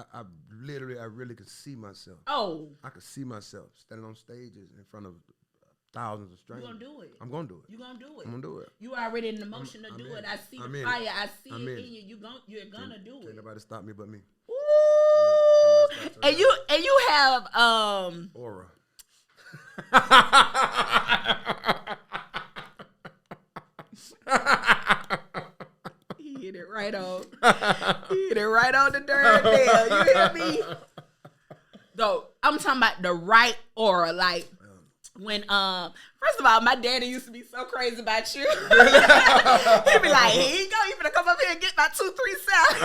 I really could see myself. Oh. I could see myself standing on stages in front of thousands of strangers. You're going to do it. I'm going to do it. You're going to do it. I'm going to do it. You already in the motion to do it. I see the fire. I see it in you. You're going to do it. Can't nobody stop me but me. Ooh. And you have aura. He hit it right on. He hit it right on the darn nail. You hear me? Though I'm talking about the right aura, like. When first of all, my daddy used to be so crazy about you. He'd be like, "Here you go, you finna come up here and get my 2-3 salads."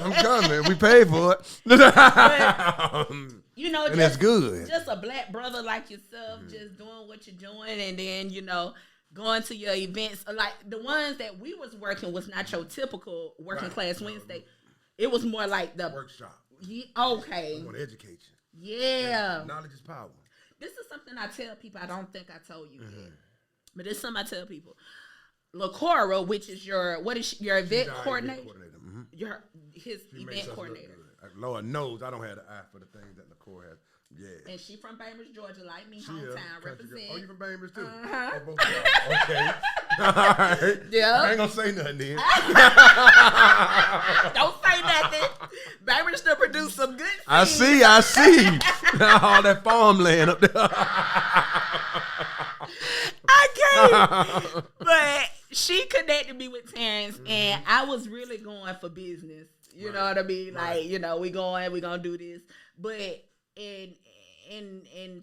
I'm coming. We paid for it. But, and it's good. Just a black brother like yourself, just doing what you're doing, and then going to your events. Like the ones that we was working was not your typical working class Wednesday. It was more like the workshop. Yeah, okay. I want to educate you. Yeah. Knowledge is power. This is something I tell people. I don't think I told you yet, but it's something I tell people. LaCora, which is your event coordinator, his event coordinator. Lord knows I don't have the eye for the things that LaCora has. Yeah. And she from Bainbridge, Georgia, like me, hometown represent. Oh, you from Bainbridge too? Oh, both of y'all. Okay. All right. Yeah. I ain't gonna say nothing then. Don't say nothing. Bainbridge still produce some good things. I see. All that farmland up there. I can't. But she connected me with Terrance, and I was really going for business. You know what I mean? Like, we gonna do this. But in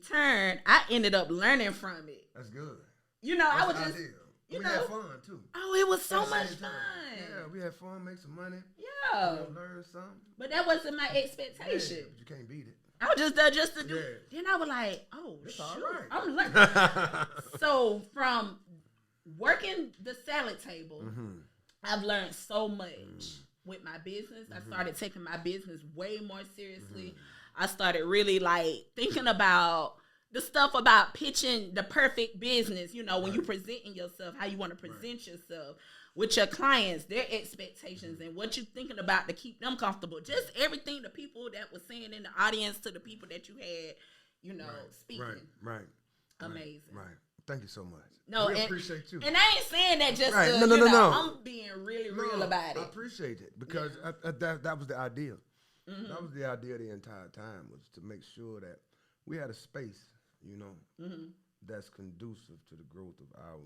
turn, I ended up learning from it. That's good. I was just, we had fun too. Oh, it was so much fun. Yeah, we had fun, make some money. Yeah. Learn something. But that wasn't my expectation. Yeah, but you can't beat it. I was just there just to do it. Then I was like, oh, it's all right. I'm learning. So from working the salad table, I've learned so much with my business. I started taking my business way more seriously. I started really thinking about the stuff about pitching the perfect business, when you presenting yourself, how you want to present yourself with your clients, their expectations, and what you're thinking about to keep them comfortable. Just everything the people that was saying in the audience to the people that you had, speaking. Right. Amazing. Right. Thank you so much. No, we appreciate you. And I ain't saying that just right. to, No. I'm being really real about it. I appreciate it because that was the idea. Mm-hmm. That was the idea the entire time, was to make sure that we had a space, that's conducive to the growth of our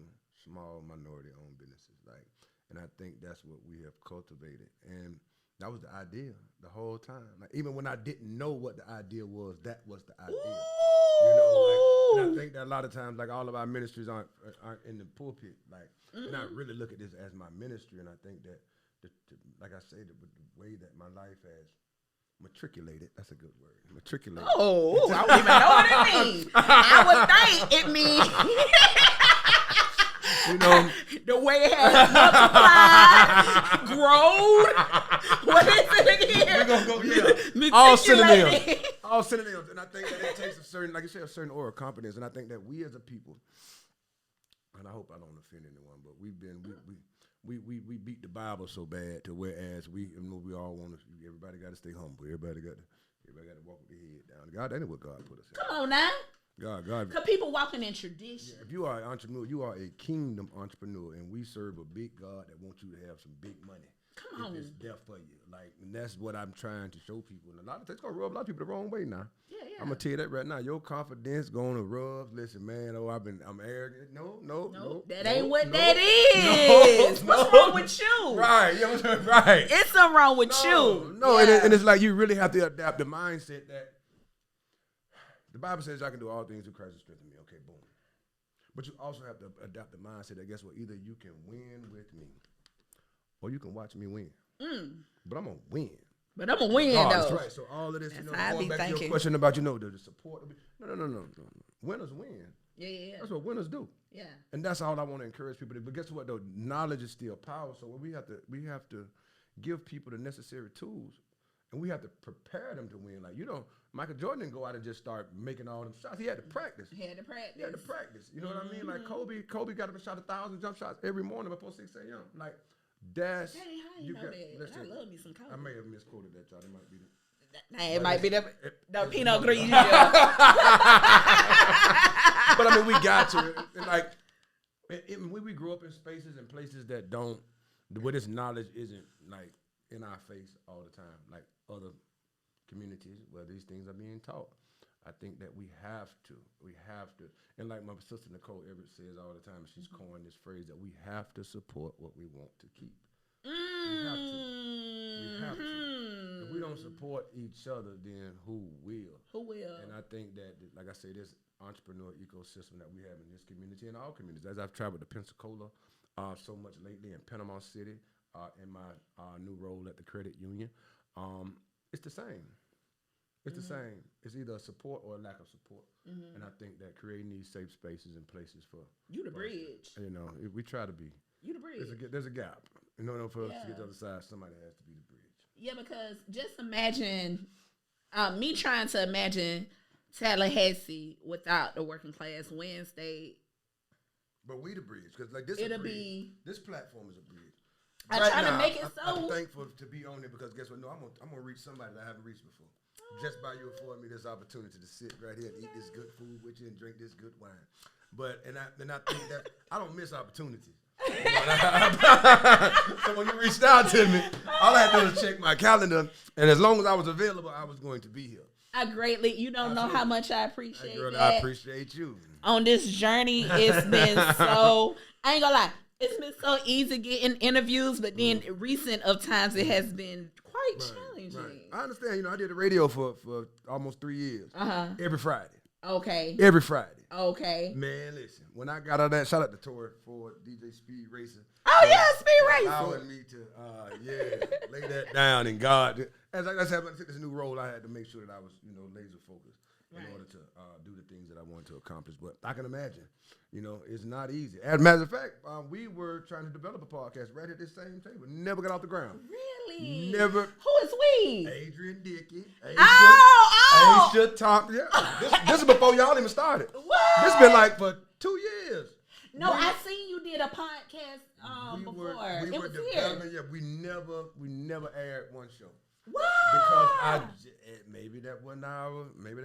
small minority-owned businesses. And I think that's what we have cultivated. And that was the idea the whole time. Like, even when I didn't know what the idea was, that was the idea. Ooh. And I think that a lot of times, like, all of our ministries aren't in the pulpit. Like, and I really look at this as my ministry. And I think that, like I said, the way that my life has matriculated, that's a good word. Matriculated. Oh, I don't even know what it means. I would think it means the way it has multiplied, grown. What is it again? We're gonna go, all synonyms. All synonyms. And I think that it takes a certain, like you said, a certain aura of confidence. And I think that we as a people, and I hope I don't offend anyone, but we beat the Bible so bad to whereas we all want to, everybody got to stay humble. Everybody got to walk with their head down. God, that ain't what God put us in. Come on now. God. Because people walking in tradition. Yeah, if you are an entrepreneur, you are a kingdom entrepreneur, and we serve a big God that wants you to have some big money. Come on. It's there for you. And that's what I'm trying to show people. And it's going to rub a lot of people the wrong way now. Yeah. I'm going to tell you that right now. Your confidence going to rub. Listen, man, I'm arrogant. No. That ain't what that is. What's wrong with you? Right. Right. It's something wrong with you. No, and it's like you really have to adapt the mindset that the Bible says I can do all things through Christ who strengthens me. Okay, boom. But you also have to adapt the mindset that, guess what? Either you can win with me or you can watch me win. But I'm going to win. But I'm going to win, though. That's right. So all of this, going back to your question about, the support. No. Winners win. Yeah. That's what winners do. Yeah. And that's all I want to encourage people to do. But guess what, though? Knowledge is still power. So we have to give people the necessary tools. And we have to prepare them to win. Like, Michael Jordan didn't go out and just start making all them shots. He had to practice. You know what I mean? Like Kobe got up and shot 1,000 jump shots every morning before 6 a.m. Like, that's... Daddy, how you know that? Listen, I love me some Kobe. I may have misquoted that, y'all. It might be it might be the Pinot Grigio. But I mean, we got to. And like, when we grow up in spaces and places that don't, where this knowledge isn't like in our face all the time, like other communities where these things are being taught. I think that we have to, and like my sister Nicole Everett says all the time, she's coined this phrase that we have to support what we want to keep. We have to. If we don't support each other, then who will? And I think that, like I say, this entrepreneur ecosystem that we have in this community and all communities, as I've traveled to Pensacola so much lately, in Panama City, in my new role at the credit union, it's the same. It's the same. It's either a support or a lack of support. And I think that creating these safe spaces and places for you the bridge. We try to be. You the bridge. There's a gap. For us to get to the other side, somebody has to be the bridge. Yeah, because just imagine me trying to imagine Tallahassee without the working class Wednesday. But we the bridge, because like this this platform is a bridge. I try to make it so. I'm thankful to be on it because guess what? No, I'm gonna reach somebody that I haven't reached before. Just by you affording me this opportunity to sit right here and eat this good food with you and drink this good wine. But I think that I don't miss opportunities. So when you reached out to me, all I had to do was check my calendar, and as long as I was available, I was going to be here. I greatly, you don't know how much I appreciate girl, that. I appreciate you. On this journey, it's been so, I ain't gonna lie, it's been so easy getting interviews, but then recent of times it has been quite challenging. Right. I understand, I did the radio for almost 3 years. Every Friday. Okay. Every Friday. Okay. Man, listen, when I got out of that, shout out to Tori for DJ Speed Racing. Oh, yeah, Speed Racing. Allowing me to, lay that down. And God, as I said, when I took this new role, I had to make sure that I was, laser focused in order to do the things that I wanted to accomplish. But I can imagine, it's not easy. As a matter of fact, we were trying to develop a podcast right at this same table. Never got off the ground. Really? Never. Who is we? Adrian Dickey. Aisha Thompson. Yeah. This is before y'all even started. What? This been like for 2 years. No, I seen you did a podcast before. We were developing. Yeah, we never aired one show. What? Because maybe that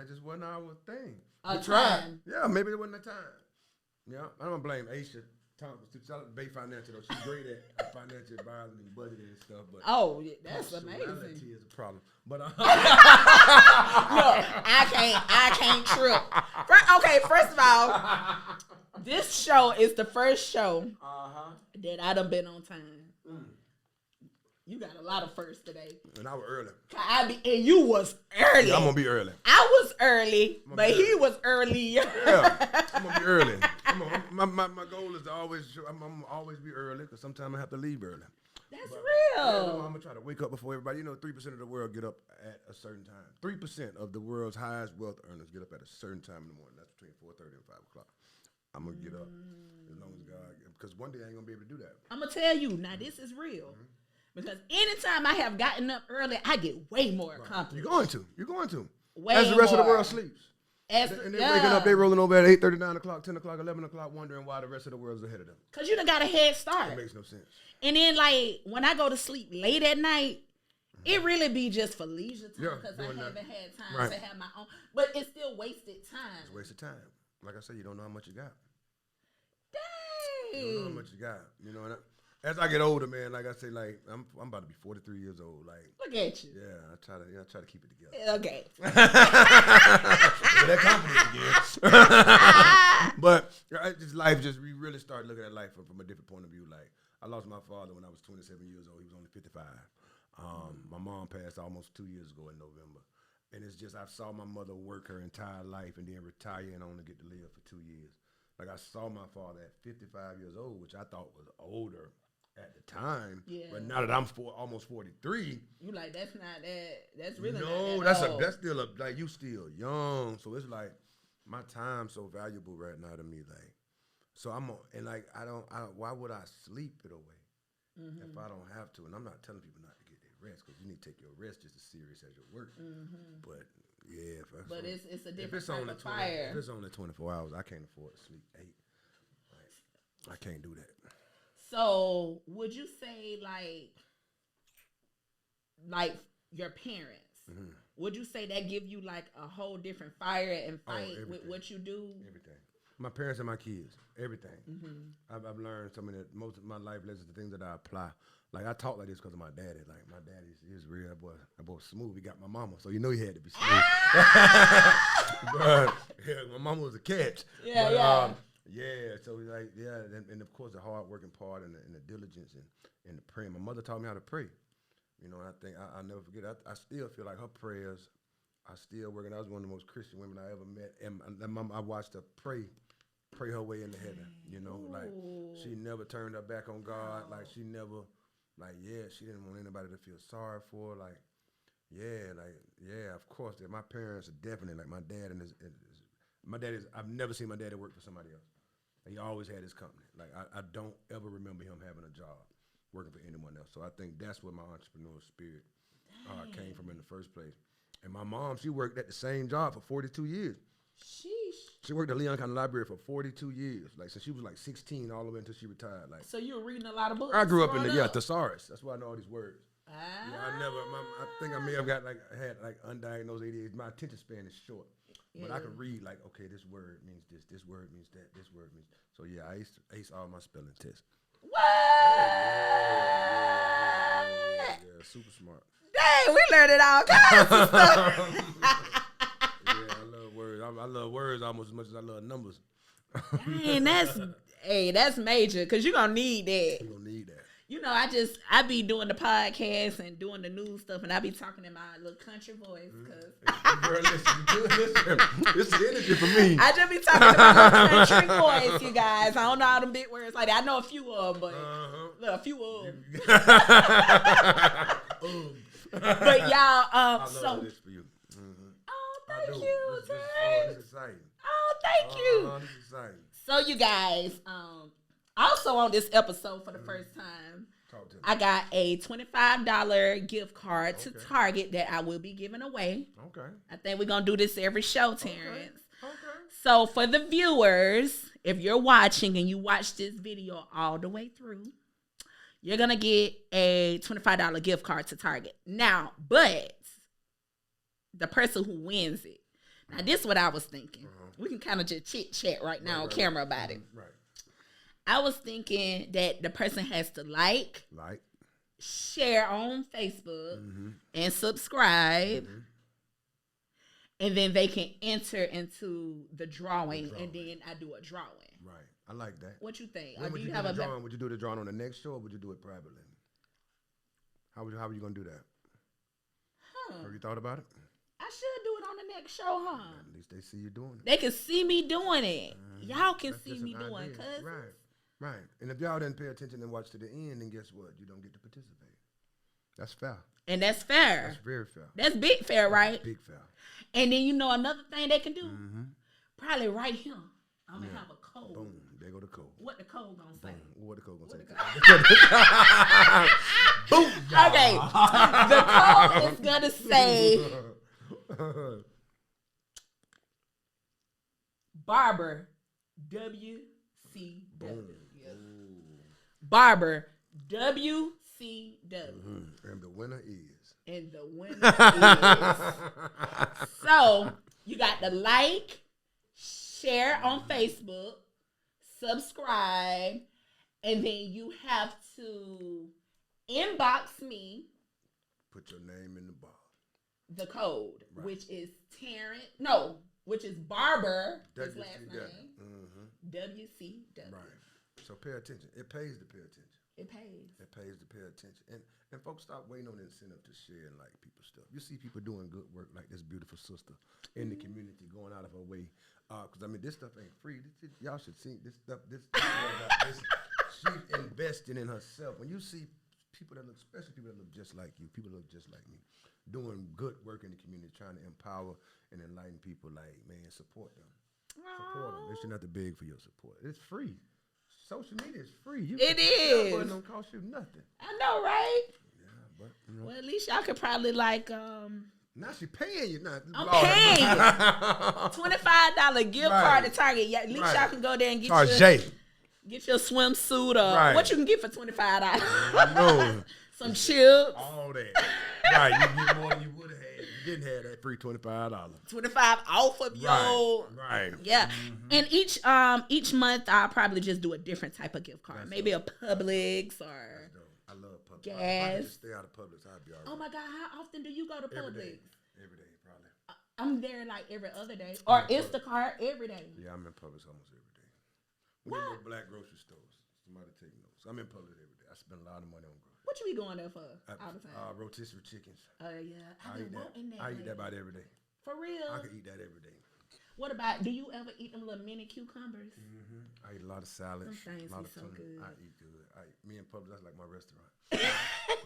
just wasn't our thing. We tried. Yeah, maybe it wasn't the time. Yeah, I don't blame Aisha Thomas. Shout out to Bay Financial, though. She's great at financial advising and budgeting and stuff. But that's amazing. Is a problem. But Look, I can't trip. First of all, this show is the first show that I done been on time. You got a lot of firsts today. And I was early. And you was early. Yeah, I'm going to be early. I was early, but he was early. Yeah, I'm going to be early. My goal is to always always be early because sometimes I have to leave early. That's real. I'm going to try to wake up before everybody. 3% of the world get up at a certain time. 3% of the world's highest wealth earners get up at a certain time in the morning. That's between 4:30 and 5 o'clock. I'm going to get up as long as God, because one day I ain't going to be able to do that. I'm going to tell you, now this is real. Because anytime I have gotten up early, I get way more accomplished. You're going to. Way as the rest more. of the world sleeps. And they're waking up, they rolling over at 8:30, 9 o'clock, 10 o'clock, 11 o'clock, wondering why the rest of the world's ahead of them. Because you done got a head start. It makes no sense. And then, like, when I go to sleep late at night, it really be just for leisure time because I haven't had time to have my own. But it's still wasted time. It's wasted time. Like I said, you don't know how much you got. Dang. You don't know how much you got. You know, and as I get older, man, like I say, like I'm about to be 43 years old. Like, look at you. Yeah, I try to keep it together. Okay. That confidence again. But life we really start looking at life from a different point of view. Like, I lost my father when I was 27 years old. He was only 55. My mom passed almost 2 years ago in November. And it's just I saw my mother work her entire life and then retire and only get to live for 2 years. Like, I saw my father at 55 years old, which I thought was older at the time. Yeah. But now that I'm almost 43. You like, that's not that. That's really no, not that that's still like, you still young. So it's like, my time's so valuable right now to me. Like, so why would I sleep it away if I don't have to? And I'm not telling people not to get their rest because you need to take your rest just as serious as your work. But yeah, it's a different type of fire. If it's only 24 hours, I can't afford to sleep 8. I can't do that. So would you say like your parents? Would you say that give you like a whole different fire and fight with what you do? Everything. My parents and my kids, everything. I've learned some of most of my life lessons, the things that I apply. Like, I talk like this because of my daddy. Like, my daddy is real. That boy smooth. He got my mama, so you know he had to be smooth. But my mama was a catch. Yeah. So he's like, and of course the hard working part and the diligence and the praying. My mother taught me how to pray. You know, and I think I'll never forget. I still feel like her prayers are still working. I was one of the most Christian women I ever met, and I watched her pray her way into heaven. You know, like, she never turned her back on God. Like, she never, she didn't want anybody to feel sorry for her. Of course, my parents are definitely like my dad and my dad is. I've never seen my daddy work for somebody else. He always had his company. Like, I don't ever remember him having a job working for anyone else. So I think that's where my entrepreneurial spirit came from in the first place. And my mom, she worked at the same job for 42 years. Sheesh. She worked at Leon County Library for 42 years. Like, since she was like 16 all the way until she retired. Like, so you were reading a lot of books? I grew up in the thesaurus. That's why I know all these words. I think I may have had undiagnosed ADHD. My attention span is short. But I could read like, okay, this word means this word means that, this word means. So yeah, I aced all my spelling tests. What? Yeah, super smart. Dang, we learned all kinds of stuff. Yeah, I love words. I love words almost as much as I love numbers. Dang, that's major because you're gonna need that. You're gonna need that. You know, I be doing the podcast and doing the news stuff, and I be talking in my little country voice. Girl, listen. This is energy for me. I just be talking in my little country voice, you guys. I don't know all them big words like that. I know a few of them, but a few of them. But y'all, I love this for you. Oh, thank you, Terrance. This is exciting. Oh, thank you. This is exciting. So you guys, also on this episode for the first time, I got a $25 gift card to Target that I will be giving away. Okay. I think we're going to do this every show, Terrance. Okay. So for the viewers, if you're watching and you watch this video all the way through, you're going to get a $25 gift card to Target. Now, but the person who wins it, Now, this is what I was thinking. We can kind of just chit-chat right now on camera about it. Right. I was thinking that the person has to like, share on Facebook, and subscribe. And then they can enter into the drawing, and then I do a drawing. Right. I like that. What you think? When would you do the drawing? Would you do the drawing on the next show, or would you do it privately? How are you going to do that? Have you thought about it? I should do it on the next show, huh? At least they see you doing it. They can see me doing it. Y'all can see me doing it. Right. And if y'all didn't pay attention and watch to the end, then guess what? You don't get to participate. That's fair. And that's fair. That's very fair. That's big fair, right? Big fair. And then another thing they can do? Probably right here. I'm going to have a code. Boom. There go the code. What the code going to say? What the code going to say? Boom. Okay. The code is going to say Barber WCW. Yes. Barber WCW. And the winner is. So you got to like, share on Facebook, subscribe, and then you have to inbox me. Put your name in the bar. The code, which is which is Barber, his last name. WCW. Right. So pay attention. It pays to pay attention. It pays. It pays to pay attention. And folks, stop waiting on the incentive to share and like people's stuff. You see people doing good work like this beautiful sister in the community, going out of her way. Because, this stuff ain't free. Y'all should see this stuff. She's investing in herself. When you see people that look, especially people that look just like you, people that look just like me, doing good work in the community, trying to empower and enlighten people, support them. Support them. They shouldn't have to beg for your support. It's free. Social media is free. It is. It don't cost you nothing. I know, right? Yeah, but well, at least y'all could probably Now she paying you now. I'm paying you. $25 gift card to Target. Yeah, at least y'all can go there and get your swimsuit or what you can get for $25. I know. Some chips. All that. Right. You get more than you would have had. You didn't have that free $25. $25 off of your. Right. Yeah. And each month I'll probably just do a different type of gift card. That's maybe a Publix or I love Publix. gas. If I could just stay out of Publix, I'd be all right. Oh my God, how often do you go to Publix? Every day, probably. I'm there like every other day. Or Instacart every day. Yeah, I'm in Publix almost every day. We need more black grocery stores. Somebody take notes. I'm in Publix every day. I spend a lot of money on groceries. What you be going there for all the time? Rotisserie chickens. Yeah. I eat that about every day. For real? I can eat that every day. What about, do you ever eat them little mini cucumbers? I eat a lot of salads. Some things a lot of so tuna. good. I eat good. Me and Publix, that's like my restaurant.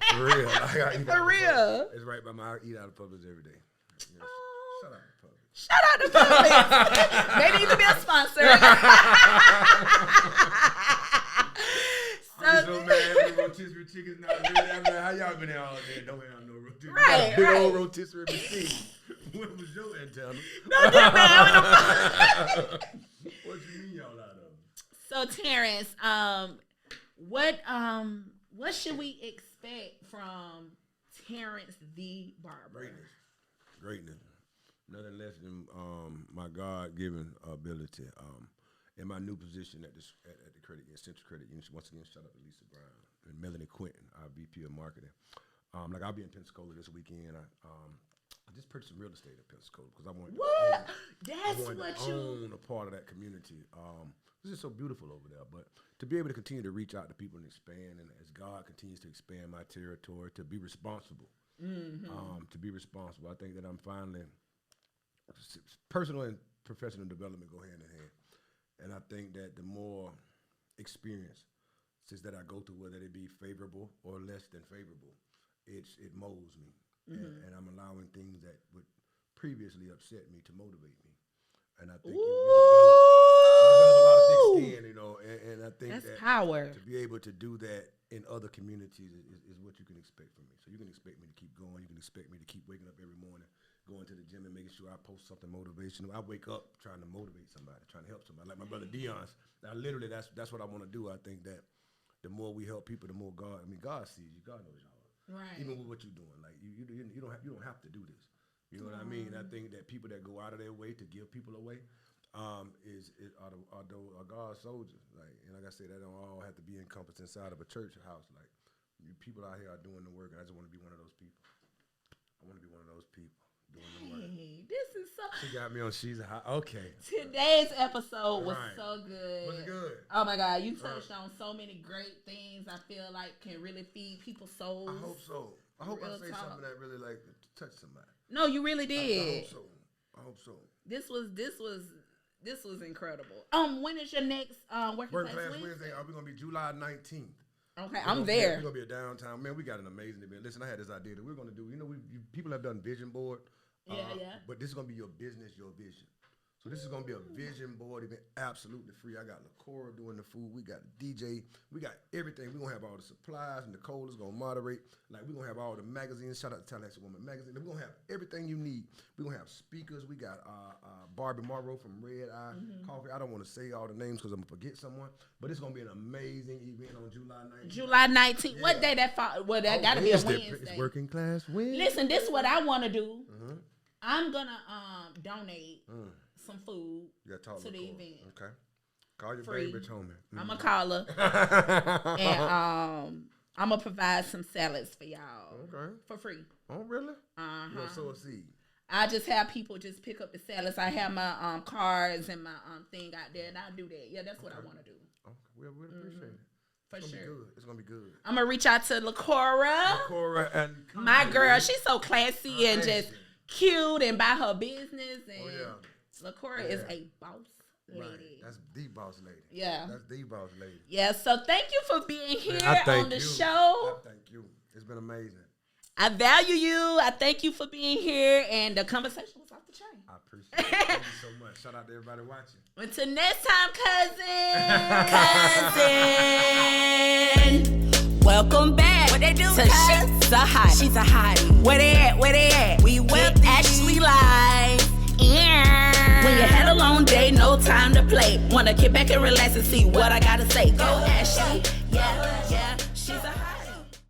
For real. For real. It's right by I eat out of Publix every day. Yes. Shout out to Publix. Shout out to Publix. They need to be a sponsor. I'm so mad at the rotisserie chickens now. How y'all been there all day? Don't have no rotisserie. Right, big old rotisserie machine. What was your antenna? No, just man. What you mean y'all out of? So Terrance, what should we expect from Terrance the Barber? Greatness. Nothing less than my God-given ability. In my new position at the Central Credit Union, once again, shout out to Lisa Brown and Melanie Quinton, our VP of Marketing. I'll be in Pensacola this weekend. I just purchased some real estate in Pensacola because I wanted to own a part of that community. It's just so beautiful over there. But to be able to continue to reach out to people and expand, and as God continues to expand my territory, to be responsible. I think that I'm finally personal and professional development go hand in hand. And I think that the more experiences that I go through, whether they be favorable or less than favorable, it molds me. And I'm allowing things that would previously upset me to motivate me. And I think you develop a lot of thick skin, and I think that's power. To be able to do that in other communities is what you can expect from me. So you can expect me to keep going. You can expect me to keep waking up every morning, going to the gym and making sure I post something motivational. I wake up trying to motivate somebody, trying to help somebody. Like my brother Dion's. That's what I want to do. I think that the more we help people, the more God sees you. God knows y'all. Right. Even with what you're doing, like you don't have to do this. You know know what I mean? I think that people that go out of their way to give people away are God's soldiers. Like, and like I said, that don't all have to be encompassed inside of a church house. Like, you people out here are doing the work, and I just want to be one of those people. I want to be one of those people doing the work. This is so. She got me on. She's hot. Okay. Today's episode was so good. Was it good? Oh my God, you touched on so many great things. I feel like can really feed people's souls. I hope so. I hope I say talk. something that really like touch somebody. No, you really did. I hope so. This was incredible. When is your next working class Wednesday? We're gonna be July 19th. Okay, I'm there. We're gonna be a downtown. Man, we got an amazing event. Listen, I had this idea that we're gonna do. You know, people have done vision board. Yeah. But this is gonna be your business, your vision. So this is gonna be a vision board event, absolutely free. I got LaCora doing the food. We got a DJ. We got everything. We're gonna have all the supplies. Nicole is gonna moderate. Like, we're gonna have all the magazines. Shout out to Terrance Woman Magazine. We're gonna have everything you need. We're gonna have speakers. We got Barbie Morrow from Red Eye Coffee. I don't want to say all the names because I'm gonna forget someone. But it's gonna be an amazing event on July 19th. July 19th. Yeah. What day that fall? Well, that gotta be a Wednesday. It's working class Wednesday. Listen, this is what I want to do. I'm gonna donate some food to the event. Okay. Call your free. baby homie. I'm gonna call her. And I'm gonna provide some salads for y'all. Okay. For free. Oh, really? You're gonna sow a seed. I just have people just pick up the salads. I have my cards and my thing out there, and I'll do that. Yeah, that's what I want to do. Okay. We'll appreciate it. For sure. Be good. It's gonna be good. I'm gonna reach out to LaCora and my girl. She's so classy and just cute and by her business. And LaCora is a boss lady. Right. That's the boss lady. Yeah. That's the boss lady. Yeah. So thank you for being here on the show. I thank you. It's been amazing. I value you. I thank you for being here, and the conversation was off the chain. I appreciate it. Thank you so much. Shout out to everybody watching. Until next time, cousin. Welcome back. What they do? To She's a Hottie. She's a Hottie. Where they at? Where they at? We actually live. Yeah. When you had a long day, no time to play. Wanna get back and relax and see what I gotta say. Go ask.